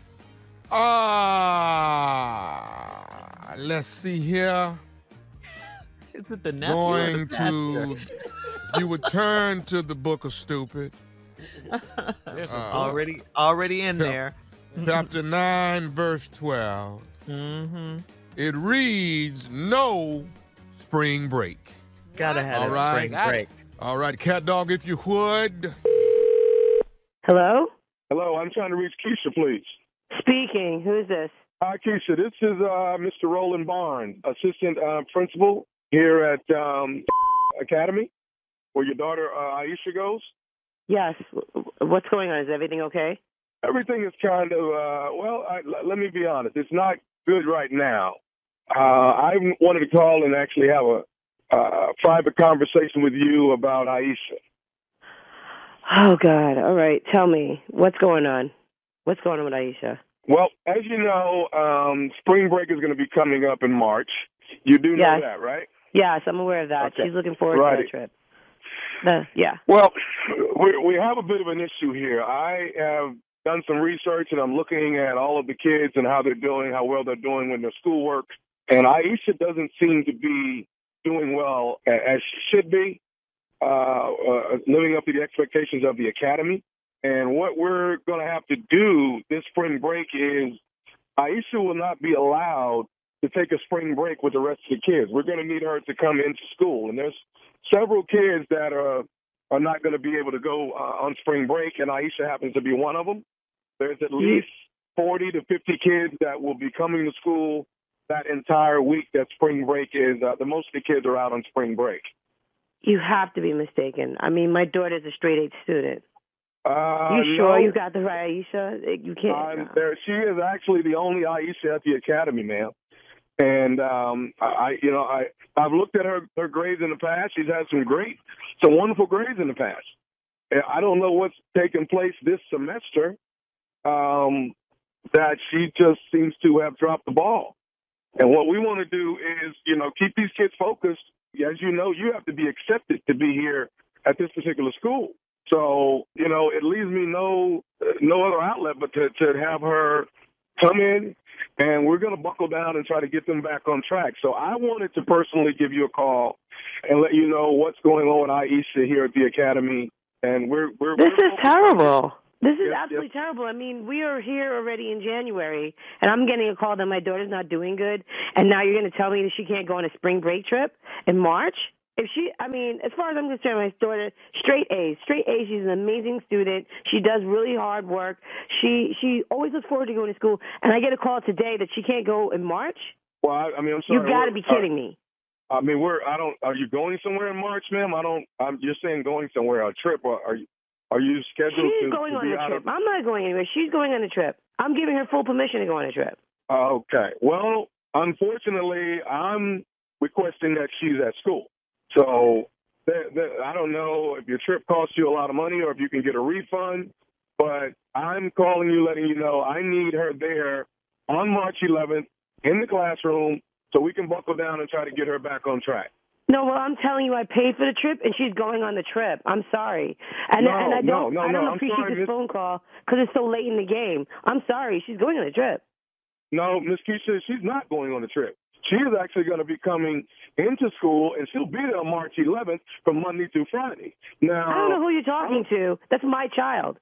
Let's see here. Is it the nephew or the Going pastor? to, you would turn to the book of stupid. Already in there. Chapter 9, verse 12. It reads, no spring break. Gotta have All a right. spring Got break. All right, cat dog, if you would. Hello? Hello, I'm trying to reach Keisha, please. Speaking. Who is this? Hi, Keisha. This is Mr. Roland Barnes, assistant principal here at Academy, where your daughter Aisha goes. Yes. What's going on? Is everything okay? Everything is kind of, let me be honest. It's not good right now. I wanted to call and actually have a private conversation with you about Aisha. Oh, God. All right. Tell me. What's going on? What's going on with Aisha? Well, as you know, spring break is going to be coming up in March. You do know Yes. that, right? Yes, I'm aware of that. Okay. She's looking forward to that trip. Yeah. Well, we have a bit of an issue here. I have done some research, and I'm looking at all of the kids and how they're doing, how well they're doing with their schoolwork. And Aisha doesn't seem to be doing well as she should be, living up to the expectations of the academy. And what we're going to have to do this spring break is Aisha will not be allowed to take a spring break with the rest of the kids. We're going to need her to come into school. And there's several kids that are not going to be able to go on spring break, and Aisha happens to be one of them. There's at least 40 to 50 kids that will be coming to school that entire week that spring break is. The most of the kids are out on spring break. You have to be mistaken. I mean, my daughter's a straight-A student. You sure you got the right Aisha? You can't. She is actually the only Aisha at the academy, ma'am. And I've looked at her grades in the past. She's had some wonderful grades in the past. I don't know what's taken place this semester that she just seems to have dropped the ball. And what we want to do is, keep these kids focused. As you know, you have to be accepted to be here at this particular school. So, it leaves me no other outlet but to have her come in, and we're going to buckle down and try to get them back on track. So I wanted to personally give you a call and let you know what's going on with Aisha here at the academy. And This is terrible. This is absolutely terrible. I mean, we are here already in January, and I'm getting a call that my daughter's not doing good, and now you're going to tell me that she can't go on a spring break trip in March? As far as I'm concerned, my daughter, straight A's. Straight A's. She's an amazing student. She does really hard work. She always looks forward to going to school, and I get a call today that she can't go in March? Well, I'm sorry. You've got to be kidding me. Are you going somewhere in March, ma'am? You're saying going somewhere, a trip, or are you scheduled She's going on a trip. I'm not going anywhere. She's going on a trip. I'm giving her full permission to go on a trip. Okay. Well, unfortunately, I'm requesting that she's at school. So I don't know if your trip costs you a lot of money or if you can get a refund, but I'm calling you, letting you know I need her there on March 11th in the classroom so we can buckle down and try to get her back on track. No, well, I'm telling you, I paid for the trip, and she's going on the trip. I'm sorry. I don't appreciate this phone call because it's so late in the game. I'm sorry. She's going on the trip. No, Miss Keisha, she's not going on the trip. She is actually going to be coming into school, and she'll be there on March 11th from Monday through Friday. Now, I don't know who you're talking to. That's my child.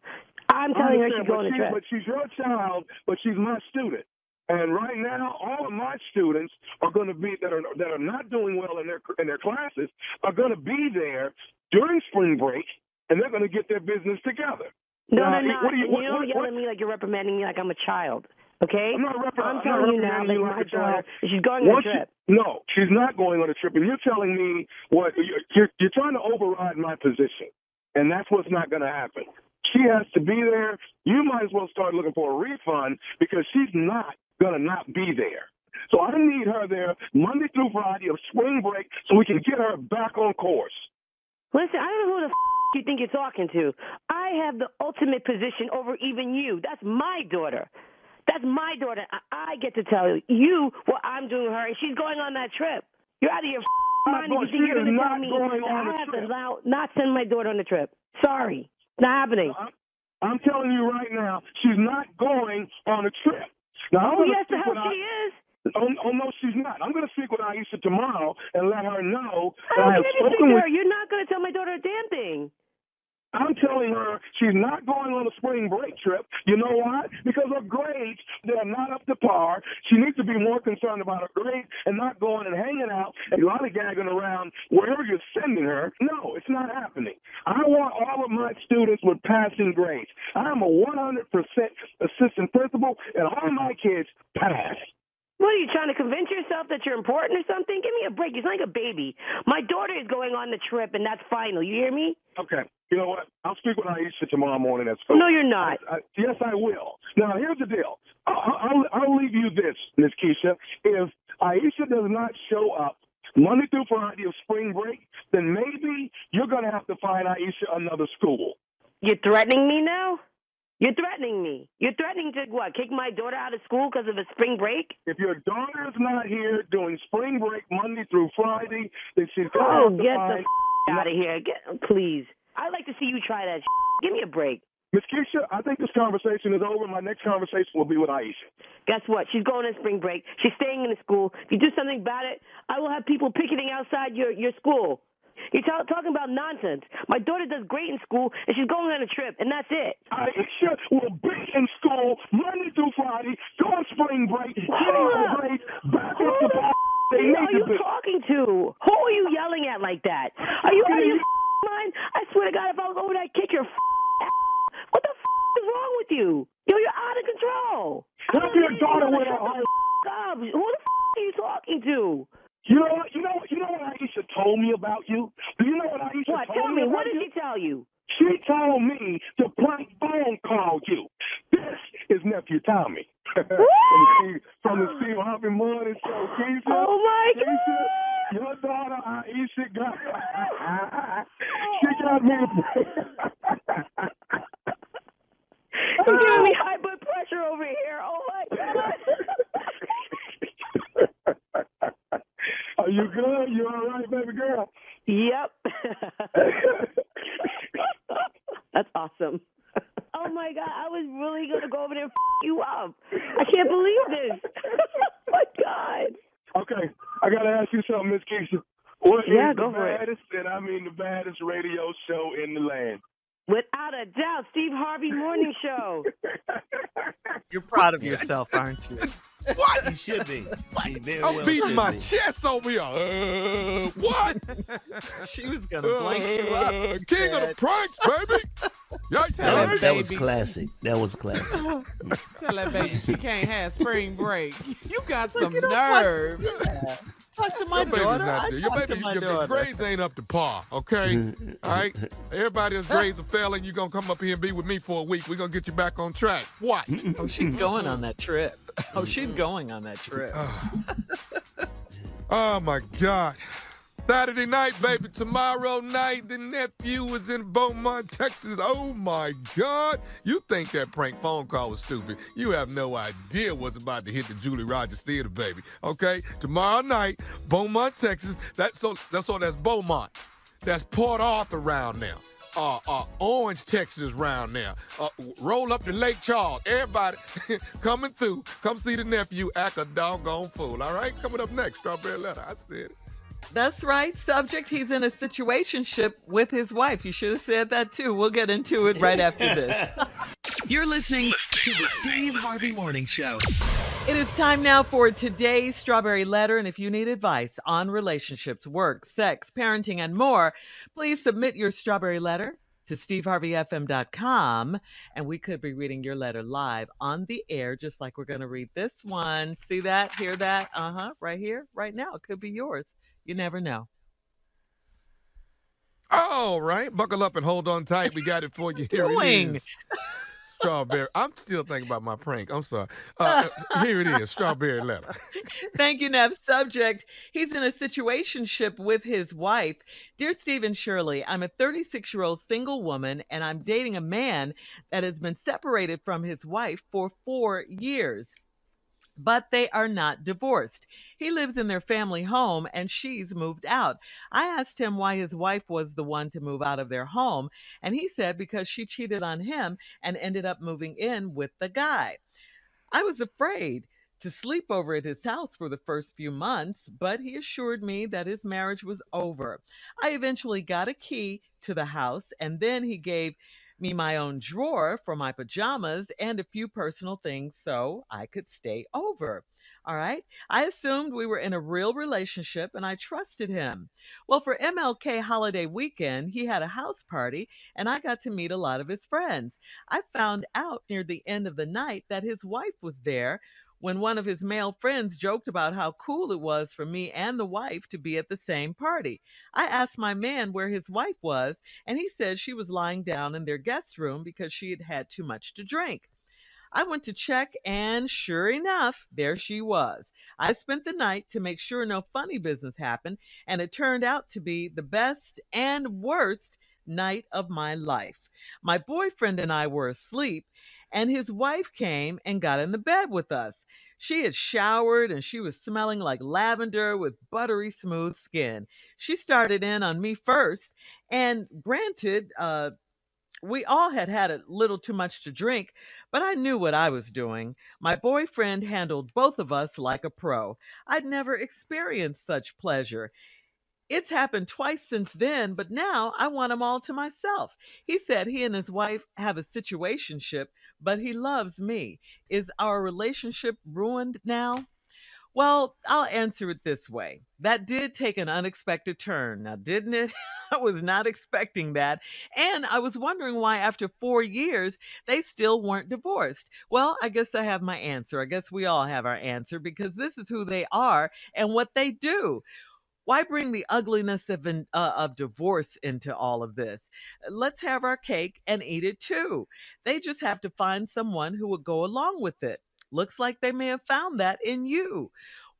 I'm telling her she's going on the trip. But she's your child, but she's my student. And right now, all of my students are going to be that are not doing well in their classes are going to be there during spring break, and they're going to get their business together. No, they're not. You don't yell at me like you're reprimanding me like I'm a child. Okay? I'm telling you now that my daughter, she's going on a trip. No, she's not going on a trip, and you're telling me what you're trying to override my position, and that's what's not going to happen. She has to be there. You might as well start looking for a refund because she's not going to not be there. So I need her there Monday through Friday of spring break so we can get her back on course. Listen, I don't know who the you think you're talking to. I have the ultimate position over even you. That's my daughter. That's my daughter. I get to tell you what I'm doing with her, and she's going on that trip. You're out of your mind if you think you're going to tell me that I have to not send my daughter on the trip. Sorry. It's not happening. I'm telling you right now, she's not going on a trip. Now, yes, the hell she is. Oh, no, she's not. I'm going to speak with Aisha tomorrow and let her know that I I have spoken with her. You're not going to tell my daughter a damn thing. I'm telling her she's not going on a spring break trip. You know why? Because her grades, they're not up to par. She needs to be more concerned about her grades and not going and hanging out and lollygagging around wherever you're sending her. No, it's not happening. I want all of my students with passing grades. I'm a 100% assistant principal, and all my kids pass. What, are you trying to convince yourself that you're important or something? Give me a break. You're like a baby. My daughter is going on the trip, and that's final. You hear me? Okay. You know what? I'll speak with Aisha tomorrow morning at school. No, you're not. Yes, I will. Now, here's the deal. I'll leave you this, Miss Keisha. If Aisha does not show up Monday through Friday of spring break, then maybe you're going to have to find Aisha another school. You're threatening me now? You're threatening me. You're threatening to, what, kick my daughter out of school because of a spring break? If your daughter is not here doing spring break Monday through Friday, then she's going to have to get find... the out of here. Please. I'd like to see you try that. Give me a break. Miss Keisha, I think this conversation is over. My next conversation will be with Aisha. Guess what? She's going on spring break. She's staying in the school. If you do something about it, I will have people picketing outside your school. You're talking about nonsense. My daughter does great in school, and she's going on a trip, and that's it. Aisha will be in school Monday through Friday, go on spring break, getting her grades back up to par. Who are you talking to? Who are you yelling at like that? Are you out of your mind? I swear to God, if I was over there, I'd kick your What the is wrong with you? Yo, you're out of control. Help your daughter with her heart. Who the are you talking to? You know what? You know what Aisha told me about you? Do you know what Aisha told me? Tell me. What did she tell you? She told me to prank phone call you. This is nephew Tommy from the Steve Harvey Morning Show. Keisha, oh my God! Your daughter Aisha she got me. You're giving me high blood pressure over here. Oh my God! you good? You all right, baby girl? Yep. That's awesome. Oh my God, I was really gonna go over there and you up. I can't believe this. Oh my God. Okay, I gotta ask you something, Miss Keisha. What is go the for it. baddest, and I mean the baddest radio show in the land? Without a doubt, Steve Harvey Morning Show. You're proud of yourself, aren't you? What? You should be. You very I'm well beating should my be. chest over here. What? She was going to blank you up. King of the pranks, baby. Yikes, That was classic. That was classic. Tell that baby she can't have spring break. You got some nerve. Talk to my Your baby's daughter. not I there. Your talk to baby, my your daughter. grades ain't up to par, okay? All right? Everybody's grades are failing. You're going to come up here and be with me for a week. We're going to get you back on track. What? Oh, she's going on that trip. Oh, she's going on that trip. Oh, my God. Saturday night, baby. Tomorrow night, the nephew is in Beaumont, Texas. Oh, my God. You think that prank phone call was stupid. You have no idea what's about to hit the Julie Rogers Theater, baby. Okay? Tomorrow night, Beaumont, Texas. That's Beaumont. That's Port Arthur round now. Orange, Texas round now. Roll up to Lake Charles. Everybody coming through. Come see the nephew act a doggone fool. All right? Coming up next, Strawberry Letter. I said it. That's right, subject. He's in a situationship with his wife. You should have said that too. We'll get into it right after this. You're listening to the Steve Harvey Morning Show. It is time now for today's Strawberry Letter. And if you need advice on relationships, work, sex, parenting, and more, please submit your Strawberry Letter to steveharveyfm.com. And we could be reading your letter live on the air, just like we're going to read this one. See that? Hear that? Right here, right now. It could be yours. You never know. All right. Buckle up and hold on tight. We got it for you. Here it is. Strawberry. I'm still thinking about my prank. I'm sorry. Here it is. Strawberry Letter. Thank you, Nev. Subject. He's in a situationship with his wife. Dear Steve and Shirley, I'm a 36-year-old single woman, and I'm dating a man that has been separated from his wife for 4 years. But they are not divorced. He lives in their family home and she's moved out. I asked him why his wife was the one to move out of their home, and he said because she cheated on him and ended up moving in with the guy. I was afraid to sleep over at his house for the first few months, but he assured me that his marriage was over. I eventually got a key to the house, and then he gave me my own drawer for my pajamas and a few personal things so I could stay over. All right. I assumed we were in a real relationship and I trusted him. Well, for MLK holiday weekend, he had a house party and I got to meet a lot of his friends. I found out near the end of the night that his wife was there when one of his male friends joked about how cool it was for me and the wife to be at the same party. I asked my man where his wife was, and he said she was lying down in their guest room because she had had too much to drink. I went to check, and sure enough, there she was. I spent the night to make sure no funny business happened, and it turned out to be the best and worst night of my life. My boyfriend and I were asleep, and his wife came and got in the bed with us. She had showered and she was smelling like lavender with buttery smooth skin. She started in on me first, and granted, we all had had a little too much to drink, but I knew what I was doing. My boyfriend handled both of us like a pro. I'd never experienced such pleasure. It's happened twice since then, but now I want them all to myself. He said he and his wife have a situationship, but he loves me. Is our relationship ruined now? Well, I'll answer it this way. That did take an unexpected turn, now didn't it? I was not expecting that. And I was wondering why after 4 years, they still weren't divorced. Well, I guess I have my answer. I guess we all have our answer because this is who they are and what they do. Why bring the ugliness of divorce into all of this? Let's have our cake and eat it too. They just have to find someone who would go along with it. Looks like they may have found that in you.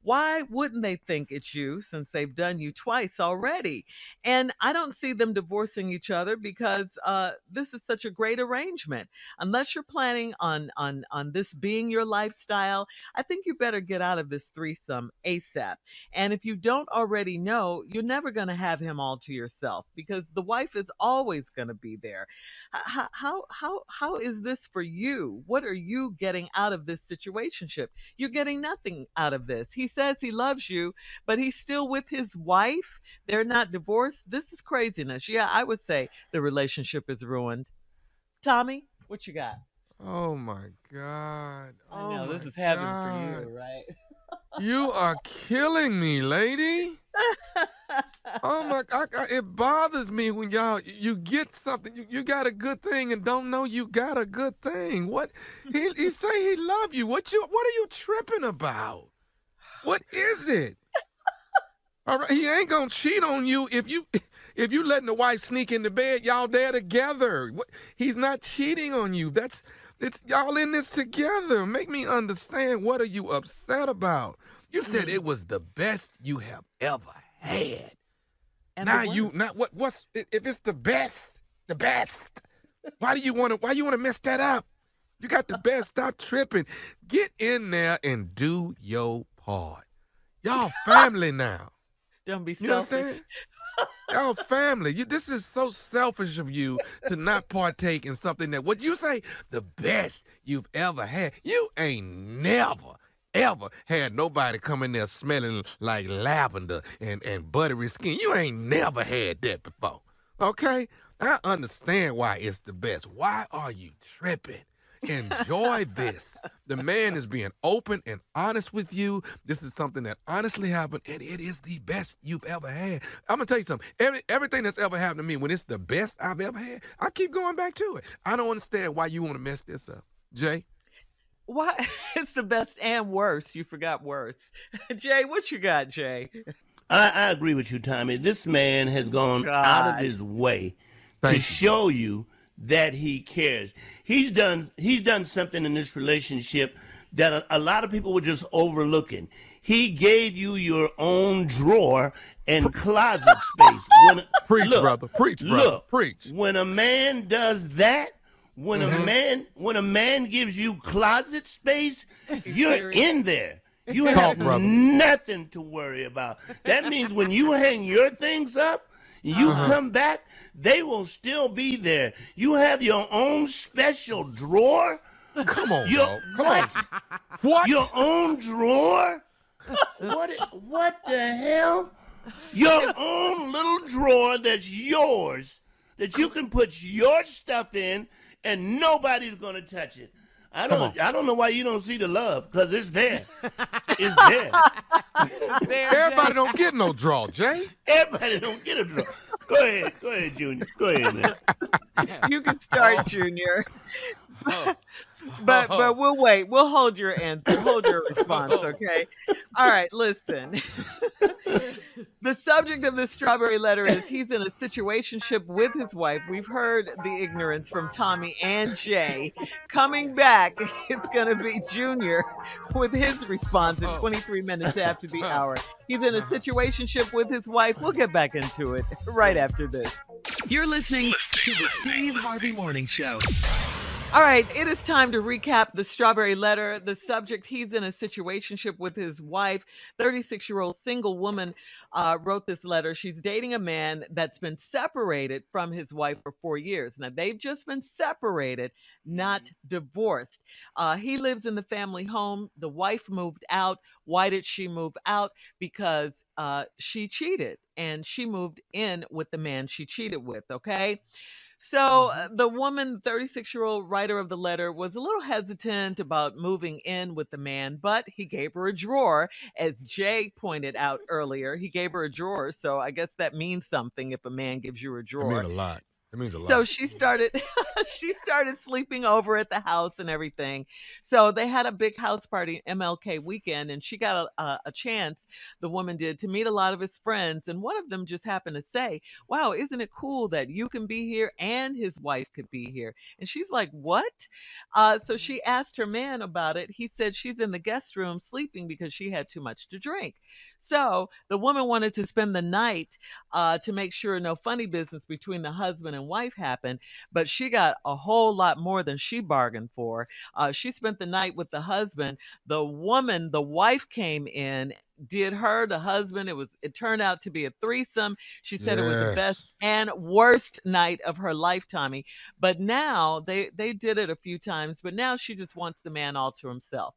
Why wouldn't they think it's you since they've done you twice already? And I don't see them divorcing each other because this is such a great arrangement. Unless you're planning on this being your lifestyle, I think you better get out of this threesome ASAP. And if you don't already know, you're never going to have him all to yourself because the wife is always going to be there. How is this for you? What are you getting out of this situationship? You're getting nothing out of this. He says he loves you, but he's still with his wife. They're not divorced. This is craziness. Yeah, I would say the relationship is ruined. Tommy, what you got? Oh my God. I know this is heaven for you, right? You are killing me, lady. Oh my God, it bothers me when you get something, you got a good thing and don't know you got a good thing. What he say he love you. What are you tripping about? What is it? All right, he ain't gonna cheat on you if you letting the wife sneak in the bed. Y'all there together. He's not cheating on you. It's y'all in this together. Make me understand. What are you upset about? You said it was the best you have ever had. And now what's if it's the best? Why you want to mess that up? You got the best. Stop tripping. Get in there and do your part. Y'all family now. Don't be selfish. You understand? Y'all family. This is so selfish of you to not partake in something that, what you say, the best you've ever had. You ain't never, ever had nobody come in there smelling like lavender and buttery skin. You ain't never had that before, okay? I understand why it's the best. Why are you tripping? Enjoy this. The man is being open and honest with you. This is something that honestly happened, and it is the best you've ever had. I'm going to tell you something. Everything that's ever happened to me, when it's the best I've ever had, I keep going back to it. I don't understand why you want to mess this up. Jay? Why? It's the best and worst. You forgot worse. Jay, what you got, Jay? I agree with you, Tommy. This man has gone out of his way to show you that he cares. He's done something in this relationship that a lot of people were just overlooking. He gave you your own drawer and closet space. Preach, brother. When a man does that, when a man gives you closet space, you're in there. You have nothing to worry about. That means when you hang your things up, you come back, they will still be there. You have your own special drawer. Come on, What? Your own drawer? What the hell? Your own little drawer that's yours, that you can put your stuff in, and nobody's gonna touch it. I don't know why you don't see the love, because it's there. It's there. Everybody don't get no draw, Jay. Everybody don't get a draw. Go ahead, Junior. Go ahead, man. You can start, Junior. But we'll wait. We'll hold your answer. Hold your response, okay? All right, listen. The subject of this strawberry letter is he's in a situationship with his wife. We've heard the ignorance from Tommy and Jay. Coming back, it's going to be Junior with his response at 23 minutes after the hour. He's in a situationship with his wife. We'll get back into it right after this. You're listening to the Steve Harvey Morning Show. All right, it is time to recap the strawberry letter. The subject, he's in a situationship with his wife. 36-year-old single woman wrote this letter. She's dating a man that's been separated from his wife for 4 years. Now, they've just been separated, not divorced. He lives in the family home. The wife moved out. Why did she move out? Because she cheated, and she moved in with the man she cheated with, okay? So the woman, 36-year-old writer of the letter, was a little hesitant about moving in with the man, but he gave her a drawer. As Jay pointed out earlier, he gave her a drawer. So I guess that means something if a man gives you a drawer. It means a lot. It means a lot. So she started sleeping over at the house and everything. So they had a big house party MLK weekend, and she got a chance, the woman did, to meet a lot of his friends. And one of them just happened to say, wow, isn't it cool that you can be here and his wife could be here? And she's like, what? So she asked her man about it. He said she's in the guest room sleeping because she had too much to drink. So the woman wanted to spend the night to make sure no funny business between the husband and wife happened, but she got a whole lot more than she bargained for. She spent the night with the husband. The wife came in, did her, the husband. It turned out to be a threesome. She said it was the best and worst night of her life, Tommy. But now they did it a few times, but now she just wants the man all to himself.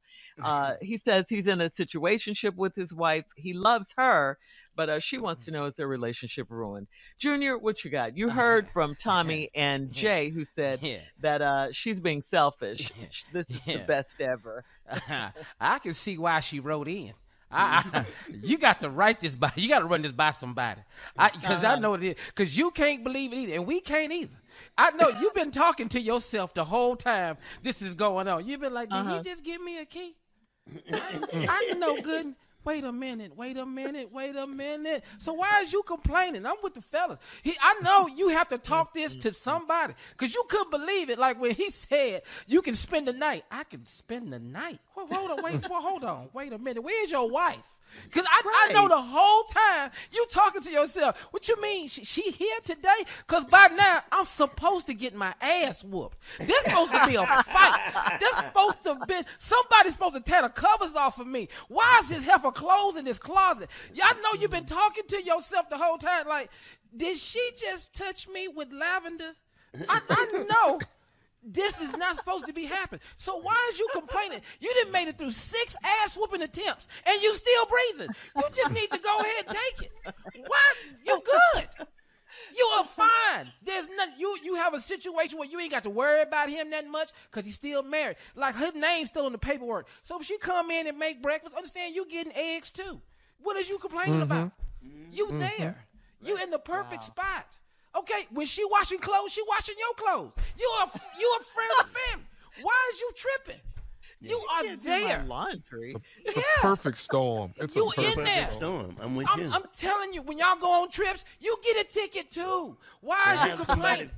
He says he's in a situationship with his wife. He loves her, but she wants to know, is their relationship ruined? Junior, what you got? You heard from Tommy and Jay, who said that she's being selfish. This is the best ever. I can see why she wrote in. You got to write this by. You got to run this by somebody, because I know it is. Because you can't believe it either, and we can't either. I know you've been talking to yourself the whole time this is going on. You've been like, did he just give me a key? I know good. Wait a minute. So why is you complaining? I'm with the fellas. I know you have to talk this to somebody, because you couldn't believe it. Like when he said, you can spend the night. I can spend the night. Well, hold on. Wait a minute. Where's your wife? Because I know the whole time you talking to yourself. What you mean? She here today? Because by now, I'm supposed to get my ass whooped. This supposed to be a fight. This supposed to be, somebody's supposed to tear the covers off of me. Why is his heifer clothes in this closet? Y'all know you've been talking to yourself the whole time. Like, did she just touch me with lavender? I know. This is not supposed to be happening. So why is you complaining? You done made it through 6 ass-whooping attempts, and you still breathing. You just need to go ahead and take it. Why? You good. You are fine. There's nothing. You have a situation where you ain't got to worry about him that much because he's still married. Like, his name's still in the paperwork. So if she come in and make breakfast, understand you getting eggs too. What is you complaining about? You there. You in the perfect spot. Okay, when she washing clothes, she washing your clothes. You a friend of the family. Why is you tripping? You are there. Laundry. It's a perfect storm. It's you a perfect storm. I'm with you. I'm telling you, when y'all go on trips, you get a ticket too. Why is you complaining?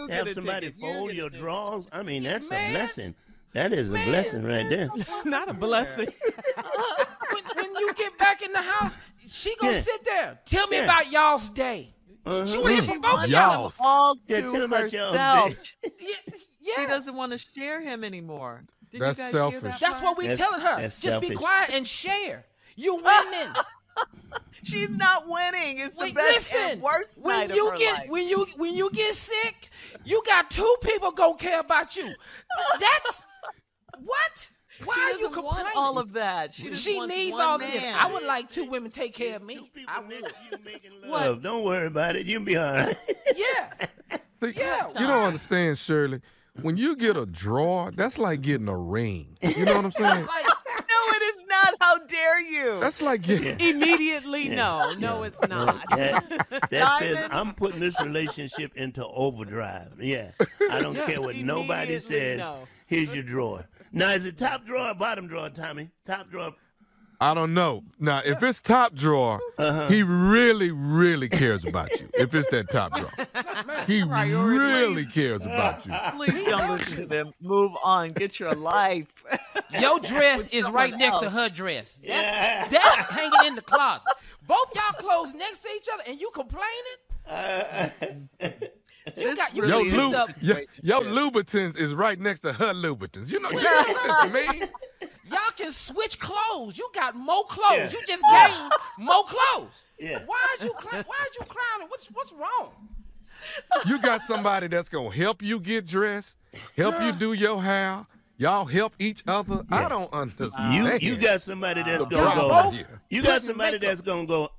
Have somebody fold your drawers. I mean, that's a blessing. That is a blessing right there. Not a blessing. when you get back in the house, she gonna sit there. Tell me about y'all's day. She went in for both of y'all. All tell me about herself. Yeah. She doesn't want to share him anymore. Did That's you guys selfish. Hear that That's what we telling her. Just selfish. be quiet and share. You winning. She's not winning. It's the best and worst night of her life. When you get sick, you got 2 people gonna care about you. That's what? Why are you complaining? Want all of that. She needs one all man. of this. I would like 2 women take care of me. I would. You making love. Don't worry about it. You'll be all right. Yeah. See, you don't understand, Shirley. When you get a drawer, that's like getting a ring. You know what I'm saying? No, it is not. How dare you? That's like getting... Immediately, no, it's not. That says I'm putting this relationship into overdrive. Yeah, I don't care what nobody says. No. Here's your drawer. Now, is it top drawer or bottom drawer, Tommy? Top drawer. I don't know. Now, if it's top drawer, he really, really cares about you. If it's that top drawer. He really cares about you. Please don't listen to them. Move on. Get your life. Your dress is right next to her dress. That's hanging in the closet. Both y'all clothes next to each other, and you complaining? Your Louboutins is right next to her Louboutins. You know what I mean? Y'all can switch clothes. You got more clothes. Yeah. You just gained more clothes. Yeah. Why is you clowning? What's wrong? You got somebody that's gonna help you get dressed, help you do your hair. Y'all help each other. Yeah. I don't understand. You got somebody that's gonna go. You got somebody that's gonna go.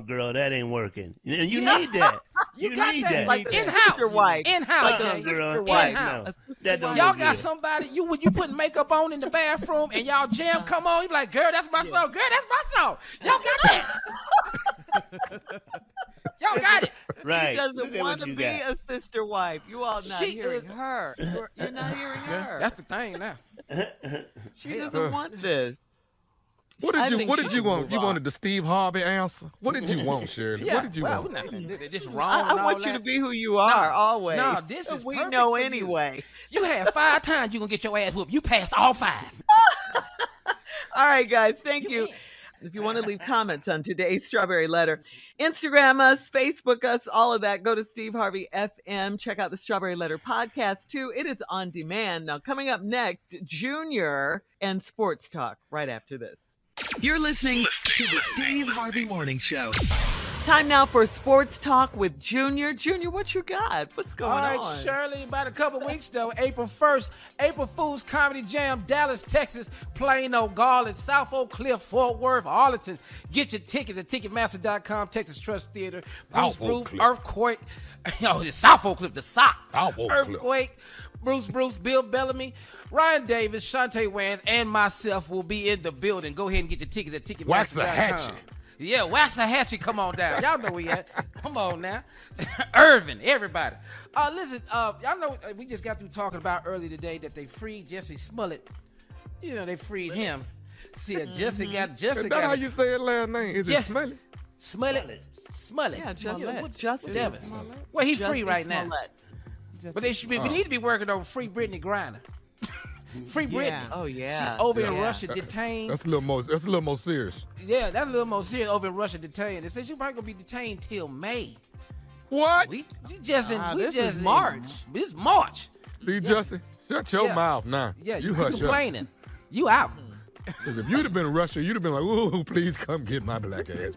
Girl, that ain't working. And you need that. You need that. Like in-house. Your wife. In-house. Girl. In-house. No, that don't y'all look got good. somebody. When you put makeup on in the bathroom and y'all jam come on, you be like, girl, that's my song. Girl, that's my song. Y'all got that. Y'all got it. Right. She doesn't want to be a sister wife. You all not hearing her. You're not hearing her. That's the thing now. She doesn't want this. What did you want? You wanted the Steve Harvey answer? What did you want, Shirley? Yeah, What did you want? This wrong. I want you to be who you are always. No, this is we perfect know for anyway. You had 5 times you gonna get your ass whooped. You passed all 5. All right, guys. Thank you. If you want to leave comments on today's Strawberry Letter, Instagram us, Facebook us, all of that. Go to Steve Harvey FM. Check out the Strawberry Letter podcast, too. It is on demand. Now, coming up next, Junior and Sports Talk right after this. You're listening to the Steve Harvey Morning Show. Time now for Sports Talk with Junior. Junior, what you got? What's going on? All right, Shirley, about a couple weeks, though, April 1st, April Fool's Comedy Jam, Dallas, Texas, Plano, Garland, South Oak Cliff, Fort Worth, Arlington. Get your tickets at Ticketmaster.com, Texas Trust Theater, Bruce, Earthquake. The South Oak Cliff, the sock. Earthquake, Bruce, Bill Bellamy, Ryan Davis, Shantae Wayans, and myself will be in the building. Go ahead and get your tickets at Ticketmaster.com. Waxahachie. Yeah, Waxahachie, come on down. Y'all know where he at. Come on now. Irvin, everybody. Listen, y'all know we just got through talking about earlier today that they freed Jesse Smollett. You know, they freed him. See, Jesse got. Is that how you say his last name? Is it Smollett? Smollett. Yeah, Smollett. Justice. Well, he's free right now. But we need to be working on free Brittany Griner. Free Britney. Yeah. Oh yeah. She's over in Russia detained. That's a little more serious. Yeah, that's a little more serious. Over in Russia detained. They said she's probably gonna be detained till May. What? This is March. This is March. Lee Justin, shut your mouth now. Yeah, you hush complaining. up. You out. Because if you'd have been in Russia, you'd have been like, ooh, please come get my black ass.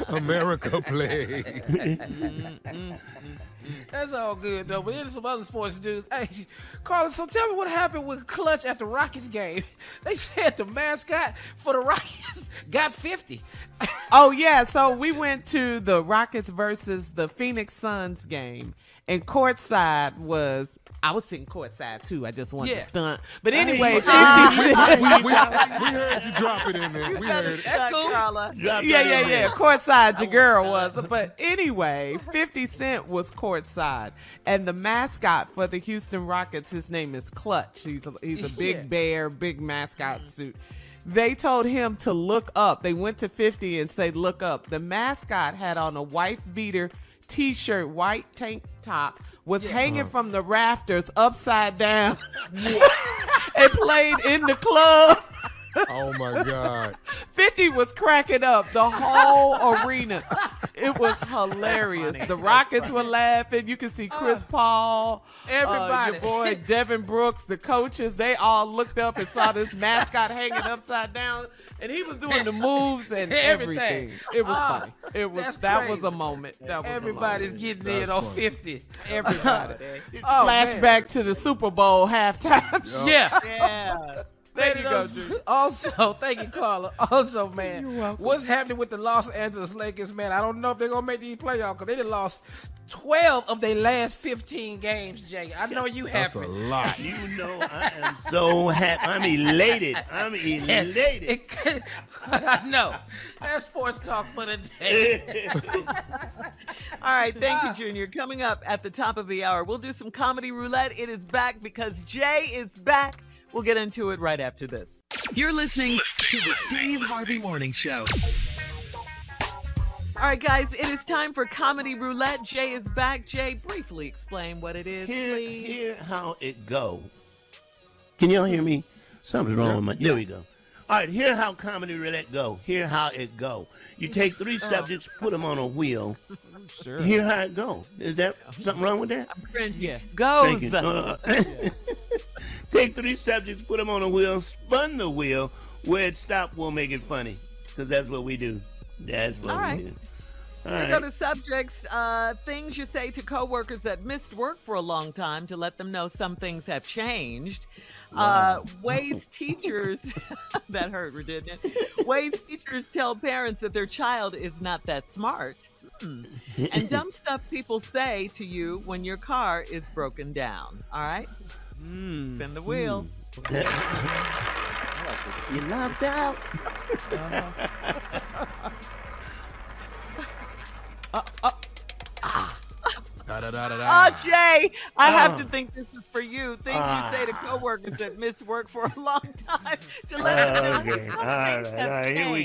America, please. That's all good, though. But there's some other sports news. Hey, Carlos, so tell me what happened with Clutch at the Rockets game. They said the mascot for the Rockets got 50. Oh, yeah. So we went to the Rockets versus the Phoenix Suns game, and courtside was... I was sitting courtside, too. I just wanted to stunt. But anyway, 50 Cent. We heard you drop it in there. We heard it. That's cool. Yeah. Courtside, your girl was. But anyway, 50 Cent was courtside. And the mascot for the Houston Rockets, his name is Clutch. He's a big bear, big mascot suit. They told him to look up. They went to 50 and said, look up. The mascot had on a wife beater T-shirt, white tank top, was hanging from the rafters upside down and played in the club. Oh, my God. 50 was cracking up the whole arena. It was hilarious. The Rockets were laughing. You can see Chris Paul, everybody, your boy Devin Brooks, the coaches. They all looked up and saw this mascot hanging upside down, and he was doing the moves and everything. It was funny. That was a moment. Everybody's getting in on 50. Everybody. Flashback to the Super Bowl halftime. Yeah. There you go, Drew. Also, thank you, Carla. Also, man, what's happening with the Los Angeles Lakers, man? I don't know if they're going to make these playoffs because they done lost 12 of their last 15 games, Jay. I know you happy. That's a lot. You know I am so happy. I'm elated. I know. That's sports talk for the day. All right, thank you, Junior. Coming up at the top of the hour, we'll do some comedy roulette. It is back because Jay is back. We'll get into it right after this. You're listening to the Steve Harvey Morning Show. All right, guys, it is time for Comedy Roulette. Jay is back. Jay, briefly explain what it is, please. Here how it go. Can y'all hear me? Something's wrong with my... There we go. All right, here how Comedy Roulette go. Here how it go. You take 3 subjects, put them on a wheel. Sure. Here how it go. Is that something wrong with that? I'm cringing. Yes. Goes. Thank you. Take 3 subjects, put them on a wheel, spun the wheel. Where it stopped, we'll make it funny. Because that's what we do. That's what we do. All right. Go to subjects. Things you say to coworkers that missed work for a long time to let them know some things have changed. Wow. Ways teachers, that hurt, didn't it? Ways teachers tell parents that their child is not that smart. And dumb stuff people say to you when your car is broken down. All right? Spin the wheel. You locked out. Jay, I have to think this is for you. Things you say to coworkers that miss work for a long time to let them know. Okay, all right. Here we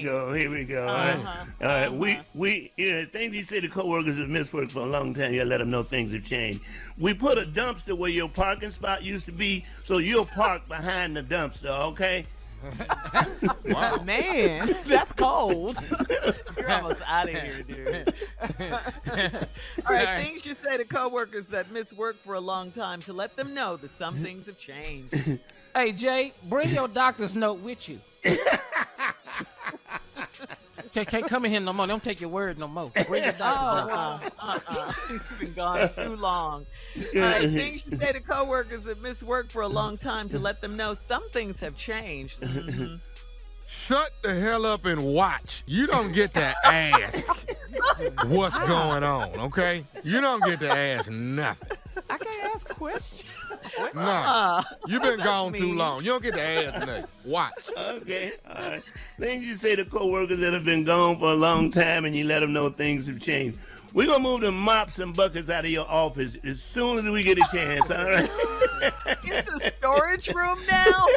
go. All right. We things you say to coworkers that miss work for a long time, you gotta let them know things have changed. We put a dumpster where your parking spot used to be, so you'll park behind the dumpster, okay? Wow. Man, that's cold. You're almost out of here, dude. All right, things you say to coworkers that miss work for a long time to let them know that some things have changed. Hey, Jay, bring your doctor's note with you. Can't come in here no more. Don't take your word no more. Bring your doctor's note. It's been gone too long. All right, things you say to coworkers that miss work for a long time to let them know some things have changed. Mm-hmm. Shut the hell up and watch. You don't get to ask what's going on, okay? You don't get to ask nothing. I can't ask questions. No, you've been gone too long. You don't get to ask nothing. Watch. Okay, all right. Things you say to coworkers that have been gone for a long time and you let them know things have changed. We're going to move the mops and buckets out of your office as soon as we get a chance, all right? It's a storage room now?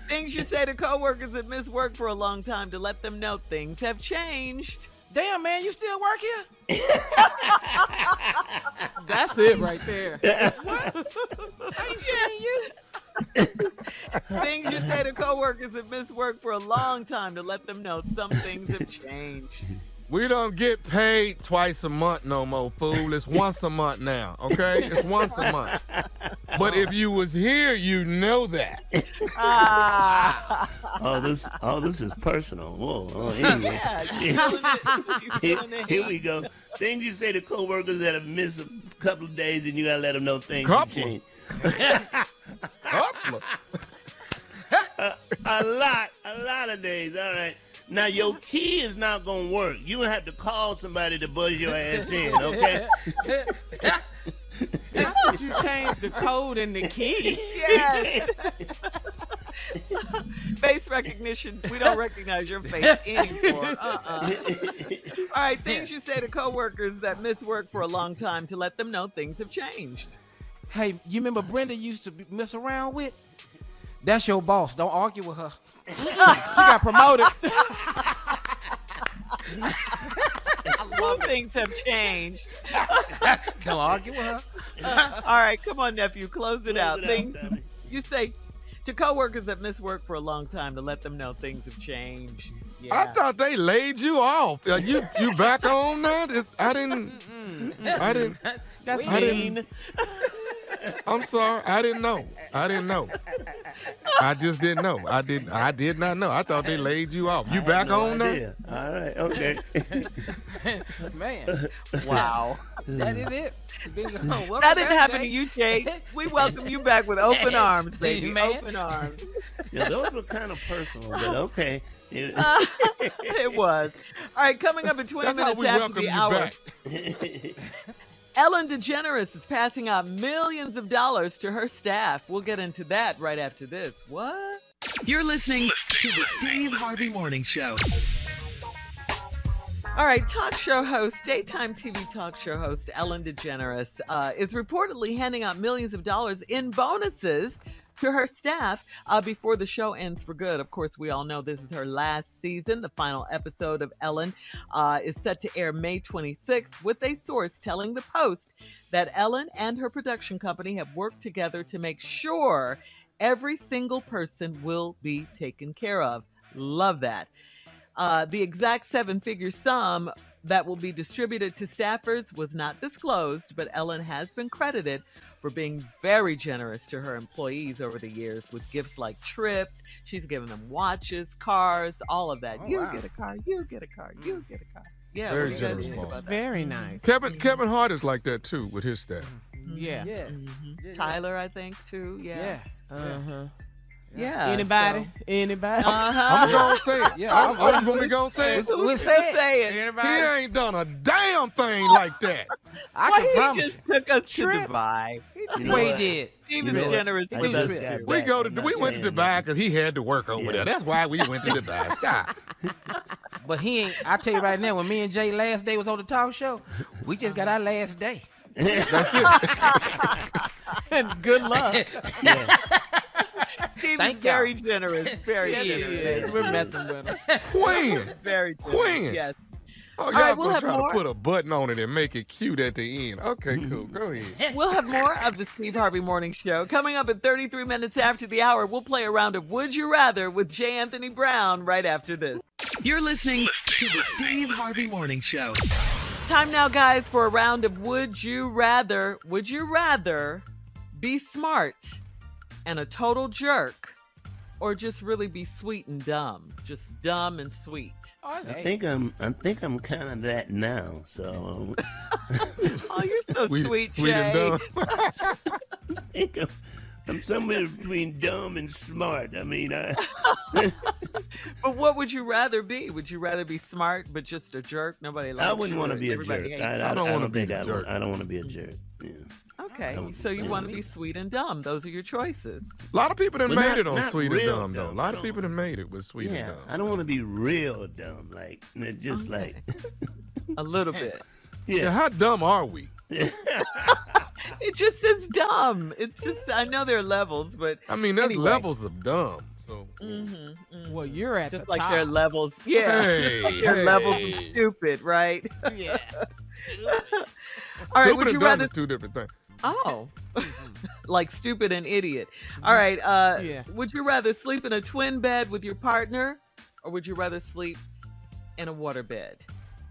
Things you say to coworkers that miss work for a long time to let them know things have changed. Damn, man, you still work here? That's it right there. What? I ain't seen you. Things you say to coworkers that miss work for a long time to let them know some things have changed. We don't get paid twice a month no more, fool. It's once a month now, okay? It's once a month. But if you was here, you know that. Oh, this is personal. Whoa. Anyway. Here we go. Things you say to coworkers that have missed a couple of days and you gotta let them know things have changed. A lot of days. All right. Now your key is not gonna work. You have to call somebody to buzz your ass in, okay? How did you change the code in the key? Yes. Face recognition. We don't recognize your face anymore. All right, things you say to coworkers that miss work for a long time to let them know things have changed. Hey, you remember Brenda used to mess around with? That's your boss. Don't argue with her. She got promoted. I love things have changed. Don't argue with her. All right, come on, nephew. Close it out. Things you say to coworkers that miss work for a long time to let them know things have changed. Yeah. I thought they laid you off. You back on that? I didn't. That's mean. I'm sorry. I didn't know. I just didn't know. I did not know. I thought they laid you off. You back on that? All right. Okay. Man. Wow. That is it. That didn't happen to you, Jay. We welcome you back with open arms, baby. Man. Open arms. Yeah, those were kind of personal, but okay. It was. All right, coming up at 20 minutes after the hour. Ellen DeGeneres is passing out millions of dollars to her staff. We'll get into that right after this. What? You're listening to the Steve Harvey Morning Show. All right, talk show host, daytime TV talk show host Ellen DeGeneres is reportedly handing out millions of dollars in bonuses to her staff before the show ends for good. Of course, we all know this is her last season. The final episode of Ellen is set to air May 26th, with a source telling the Post that Ellen and her production company have worked together to make sure every single person will be taken care of. Love that. The exact seven-figure sum that will be distributed to staffers was not disclosed, but Ellen has been credited for being very generous to her employees over the years with gifts like trips. She's given them watches, cars, all of that. You get a car, you get a car, you get a car. Yeah, very generous. Very nice. Kevin Hart is like that too with his staff. Yeah. Mm-hmm. Tyler, I think too. Yeah. Yeah. Anybody? I'm gonna say it. Yeah, I'm gonna say it. We'll say it. Anybody? He ain't done a damn thing like that. I can promise just took us to Dubai. He did. He was generous with us too. We went to Dubai because he had to work over there. That's why we went to Dubai. Stop. But he ain't. I tell you right now, when me and Jay last day was on the talk show, we just got our last day. That's it. And good luck. Steve is very generous. Very Yes, generous. he is. We're messing with him. Queen. Very generous. Queen. Yes. Oh, y'all right, we'll gonna have try more. to put a button on it and make it cute at the end. Okay, cool. Go ahead. We'll have more of the Steve Harvey Morning Show. Coming up at 33 minutes after the hour, we'll play a round of Would You Rather with J. Anthony Brown right after this. You're listening to the Steve Harvey Morning Show. Time now, guys, for a round of Would You Rather. Would you rather be smart and a total jerk, or just really be sweet and dumb? Just dumb and sweet. I think I'm kind of that now. So. Oh, you're so sweet, sweet Jay. and dumb. I think I'm somewhere between dumb and smart. I mean, But what would you rather be? Would you rather be smart but just a jerk? Nobody likes you. I wouldn't want to be a Everybody jerk. hates you? I don't want to be a jerk. I don't want to be a jerk. Yeah. Okay, so you want to be sweet and dumb. Those are your choices. A lot of people done Well, made not- it on not sweet and real dumb, though. A dumb, lot of no. people done made it with sweet and Yeah, dumb. I don't want to be real dumb, like just Okay. like. A little bit. Yeah, how dumb are we? It just says dumb. It's just, I know there are levels, but I mean, there's anyway. levels of dumb. So Well, you're at Just the like top. there are levels. Yeah. Hey, Like there are levels of hey. stupid, right? Yeah. All right, stupid would and you dumb rather is two different things. Oh. Like stupid and idiot. All right, Yeah. would you rather sleep in a twin bed with your partner, or would you rather sleep in a water bed?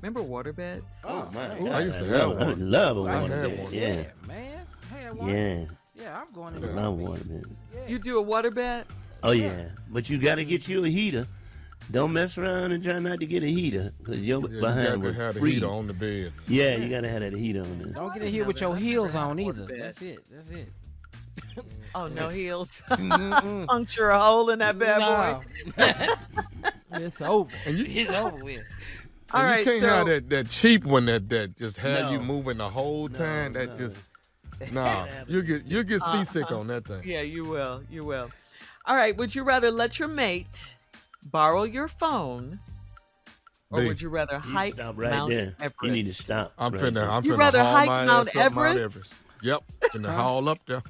Remember water beds? Oh my Ooh, God! I used to have I one. would love a I water had bed. one. Yeah, man. I had one. yeah. Yeah, I'm going I to love water bed. You do a water bed? Oh yeah, but you got to get you a heater. Don't mess around and try not to get a heater, cause your Yeah, behind you will got to have the freeze. heater on the bed. Yeah, you gotta have that heater on there. Don't get in here with your heels on either. Water bed. That's it. That's it. Oh, no heels. Mm-mm. Puncture a hole in that bad boy. It's over. And you, It's over with. All and right, you can't so have that cheap one that just had you No. moving the whole time. That just nah. You get seasick on that thing. yeah, you will. You will. All right, would you rather let your mate borrow your phone, or B. would you rather You hike stop right Mount there. Everest? You need to stop. I'm right finna there. haul rather hike my Mount ass up Mount Everest? Everest. Yep, finna haul up there.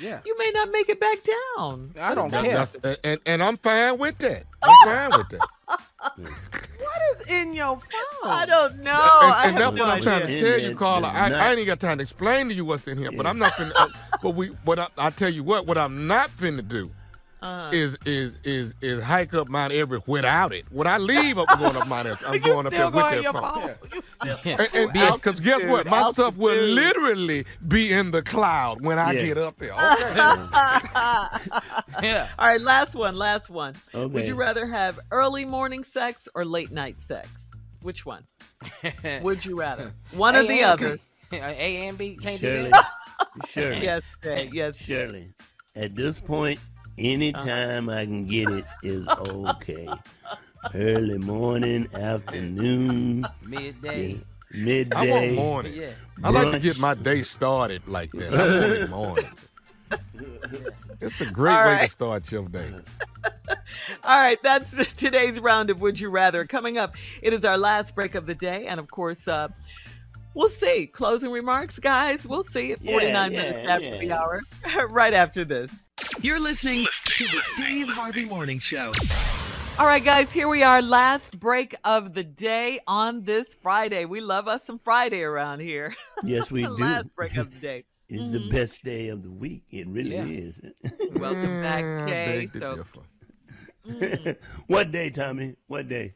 Yeah. You may not make it back down. I don't That- care. that's- and I'm fine with that. I'm fine with that. What is in your phone? I don't know. And, I and have that's no what I'm trying idea. to tell And you, it Carla. does I not- ain't even got time to explain to you what's in here, but I'm not finna. But I tell you what I'm not finna do is hike up Mount Everest without it. When I leave up going up Mount Everest, I'm going up there Still with going that your phone. phone. Because guess what? My stuff will altitude. literally be in the cloud when I Yeah. get up there. Okay. Yeah. All right, last one. Would Okay. you rather have early morning sex or late night sex? Which one? Would you rather? One or the other? A and B can't do Shirley, that. Shirley, Yes, Jay. Yes. Shirley. At this point, anytime I can get it is okay. Early morning, afternoon, Midday. midday. I want morning. Yeah. I like to brunch. get my day started like that. I want morning. It's a great All way right. to start your day. All right, that's today's round of Would You Rather. Coming up, it is our last break of the day. And of course, we'll see. Closing remarks, guys. We'll see at 49 minutes after the hour, right after this. You're listening to the Steve Harvey Morning Show. All right, guys, here we are. Last break of the day on this Friday. We love us some Friday around here. Yes, we do. Last break of the day. It's the best day of the week. It really is. Welcome back, Kay. Beg to So, differ. What day, Tommy? What day?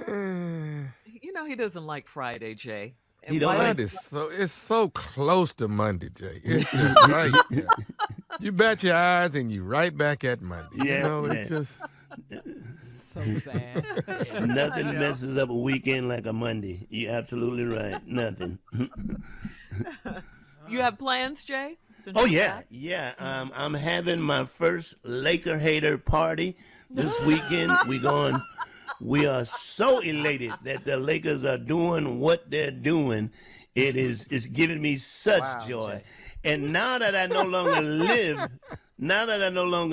you know, he doesn't like Friday, Jay. And He don't why like don't- Monday, it's so close to Monday, Jay. It's just right there. You bat your eyes and you right back at Monday. Yeah, you know, yeah. it's just So sad. Nothing messes up a weekend like a Monday. You're absolutely right. Nothing. You have plans, Jay? Since Oh you're yeah, back? yeah. I'm having my first Laker hater party this weekend. We are so elated that the Lakers are doing what they're doing. It's giving me such joy. Jay. And now that I no longer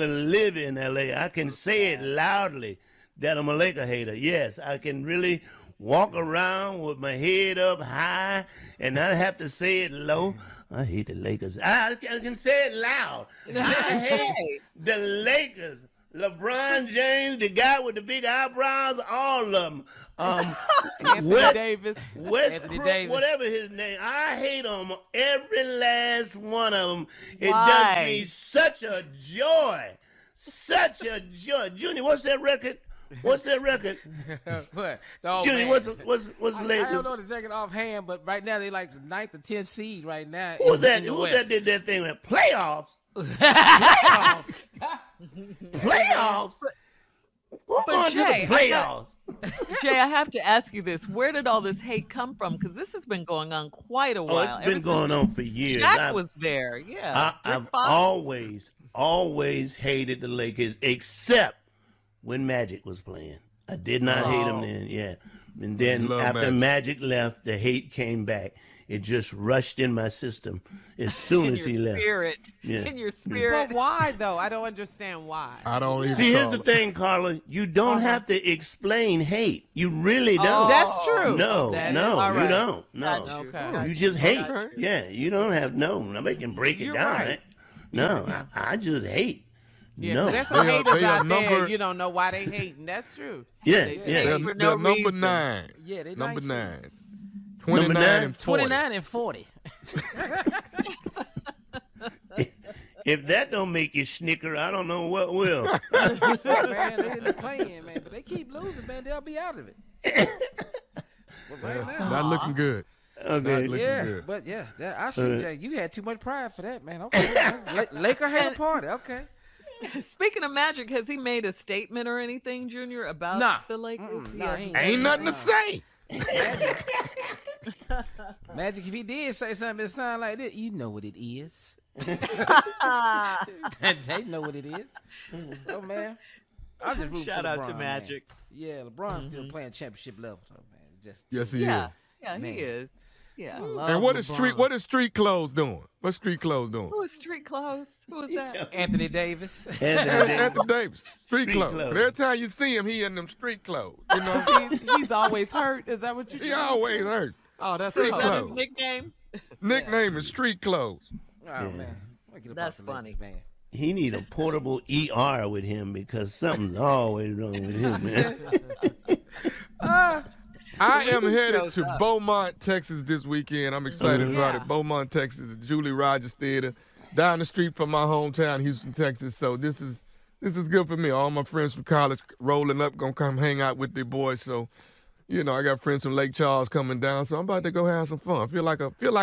live in LA, I can say it loudly. that I'm a Laker hater. Yes, I can really walk around with my head up high and not have to say it low. I hate the Lakers. I can say it loud. I hate the Lakers. LeBron James, the guy with the big eyebrows, all of them. Davis. Crook, whatever his name. I hate them, every last one of them. It does me such a joy. Such a joy. Junior, what's that record? What? Junior, what's the latest? I don't know the second offhand, but right now they like the 9th or 10th seed right now. Who that did that thing with playoffs? Playoffs? Who's going to the playoffs? Jay, I have to ask you this. Where did all this hate come from? Because this has been going on quite a while. Oh, it's been going on for years. Shaq was there, yeah. I've always hated the Lakers, except when Magic was playing. I did not hate him then, yeah. And then after Magic left, the hate came back. It just rushed in my system as soon as he left. In your spirit. But why, though? I don't understand why. I don't even See, here's the thing, Carla. You don't have to explain hate. You really don't. That's true. No, you don't. No. Okay. You just hate. Yeah, you don't have, nobody can break it down. Right. No, I just hate. Yeah, no. There's some haters out there. You don't know why they hating. That's true. Yeah, They're number 9. Yeah, they number 9. 29 and 40. 29 and 40. If that don't make you snicker, I don't know what will. Man, they didn't playing, man, but they keep losing, man. They'll be out of it. Not looking good. Okay. Good. But I see, Jay. You had too much pride for that, man. Okay, Laker had a party. Okay. Speaking of Magic, has he made a statement or anything, Junior, about the Lakers? Ain't nothing to say. Magic, if he did say something that sound like this, you know what it is. They know what it is. So, man, I'm just rooting Shout for out LeBron, to Magic. Man. Yeah, LeBron's still playing championship level. So, man, yes, he is. Yeah, he is. Yeah. And what is street clothes doing? What's street clothes doing? Who is street clothes? Who is that? Anthony Davis. Anthony Davis. Street clothes. But every time you see him, he in them street clothes. You know, he's always hurt. Is that what you? He always hurt. Oh, that's street clothes. His nickname. Nickname is street clothes. Oh man, that's funny, man. He need a portable ER with him because something's always wrong with him, man. I am headed to Beaumont, Texas this weekend. I'm excited about it. Beaumont, Texas, Julie Rogers Theater, down the street from my hometown, Houston, Texas. So this is good for me. All my friends from college rolling up, gonna come hang out with their boys. So, I got friends from Lake Charles coming down. So I'm about to go have some fun. Feel like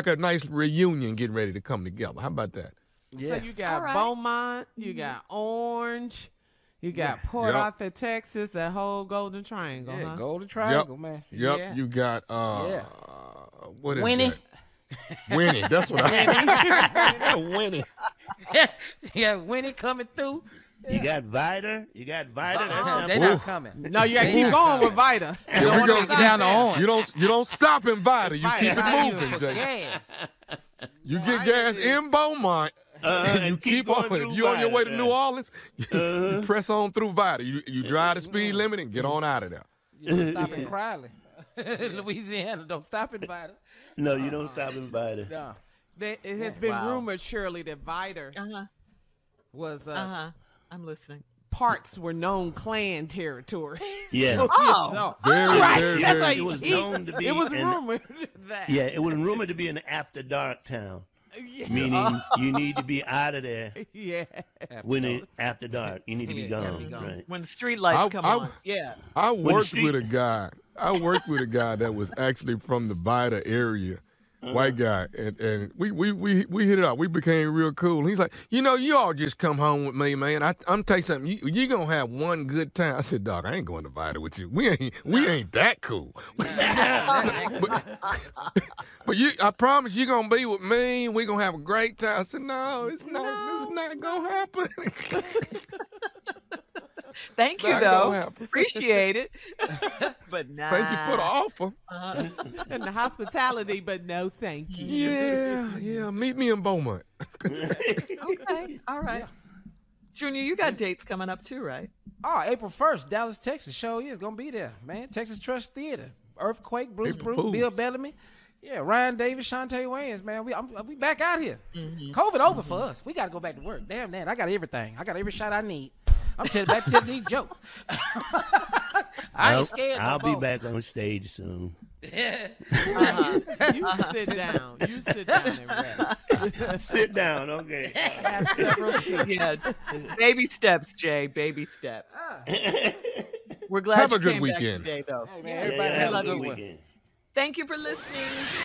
a nice reunion getting ready to come together. How about that? Yeah. So you got Beaumont, you got Orange. You got Port Arthur, Texas, that whole Golden Triangle, huh? Golden Triangle, man. Yep. Yeah. You got what is Winnie. that? Winnie. That's what I Winnie. Yeah, Winnie coming through. You got Vida. That's not they're not coming. No, you gotta keep going with Vida. You don't want to get down to Orange. You don't stop in Vida. You keep it moving, Jay. Gas. You get gas in Beaumont. You keep on. If you're on your way to New Orleans, you press on through Vida. You drive the speed limit and get on out of there. You don't stop in Crowley. Louisiana, don't stop in Vida. No, you don't stop in Vida. No. It has been rumored, Shirley, that Vida was I'm listening. Parts were known Klan territory. Yeah. Very. It was known to be. It was rumored that. Yeah, it was rumored to be an after dark town. Yeah. Meaning you need to be out of there. Yeah. After dark. You need to be gone. Right. When the street lights come on. Yeah. I worked with a guy that was actually from the Vida area. White guy, and we hit it out. We became real cool. And he's like, you all just come home with me, man. I'm telling you something. You gonna have one good time. I said, dog, I ain't going to Vida with you. We ain't that cool. but I promise you gonna be with me. We gonna have a great time. I said, no, it's not gonna happen. Thank you, though. Appreciate it. But nah. Thank you for the offer. And the hospitality, but no thank you. Yeah. Meet me in Beaumont. Okay. All right. Junior, you got dates coming up too, right? Oh, April 1st, Dallas, Texas. Show is gonna be there, man. Texas Trust Theater, Earthquake, Bruce, Bill Bellamy, yeah, Ryan Davis, Shantae Wayans, man. We back out here. COVID over for us. We gotta go back to work. Damn, I got everything. I got every shot I need. I'm back to these jokes. I ain't scared. I'll be back on stage soon. You sit down. You sit down and rest. Sit down, okay. Have several seats. Yeah. Baby steps, Jay. Baby steps. We're glad Have you a good came weekend. back today, though. Hey, man, everybody have a good weekend. Thank you for listening.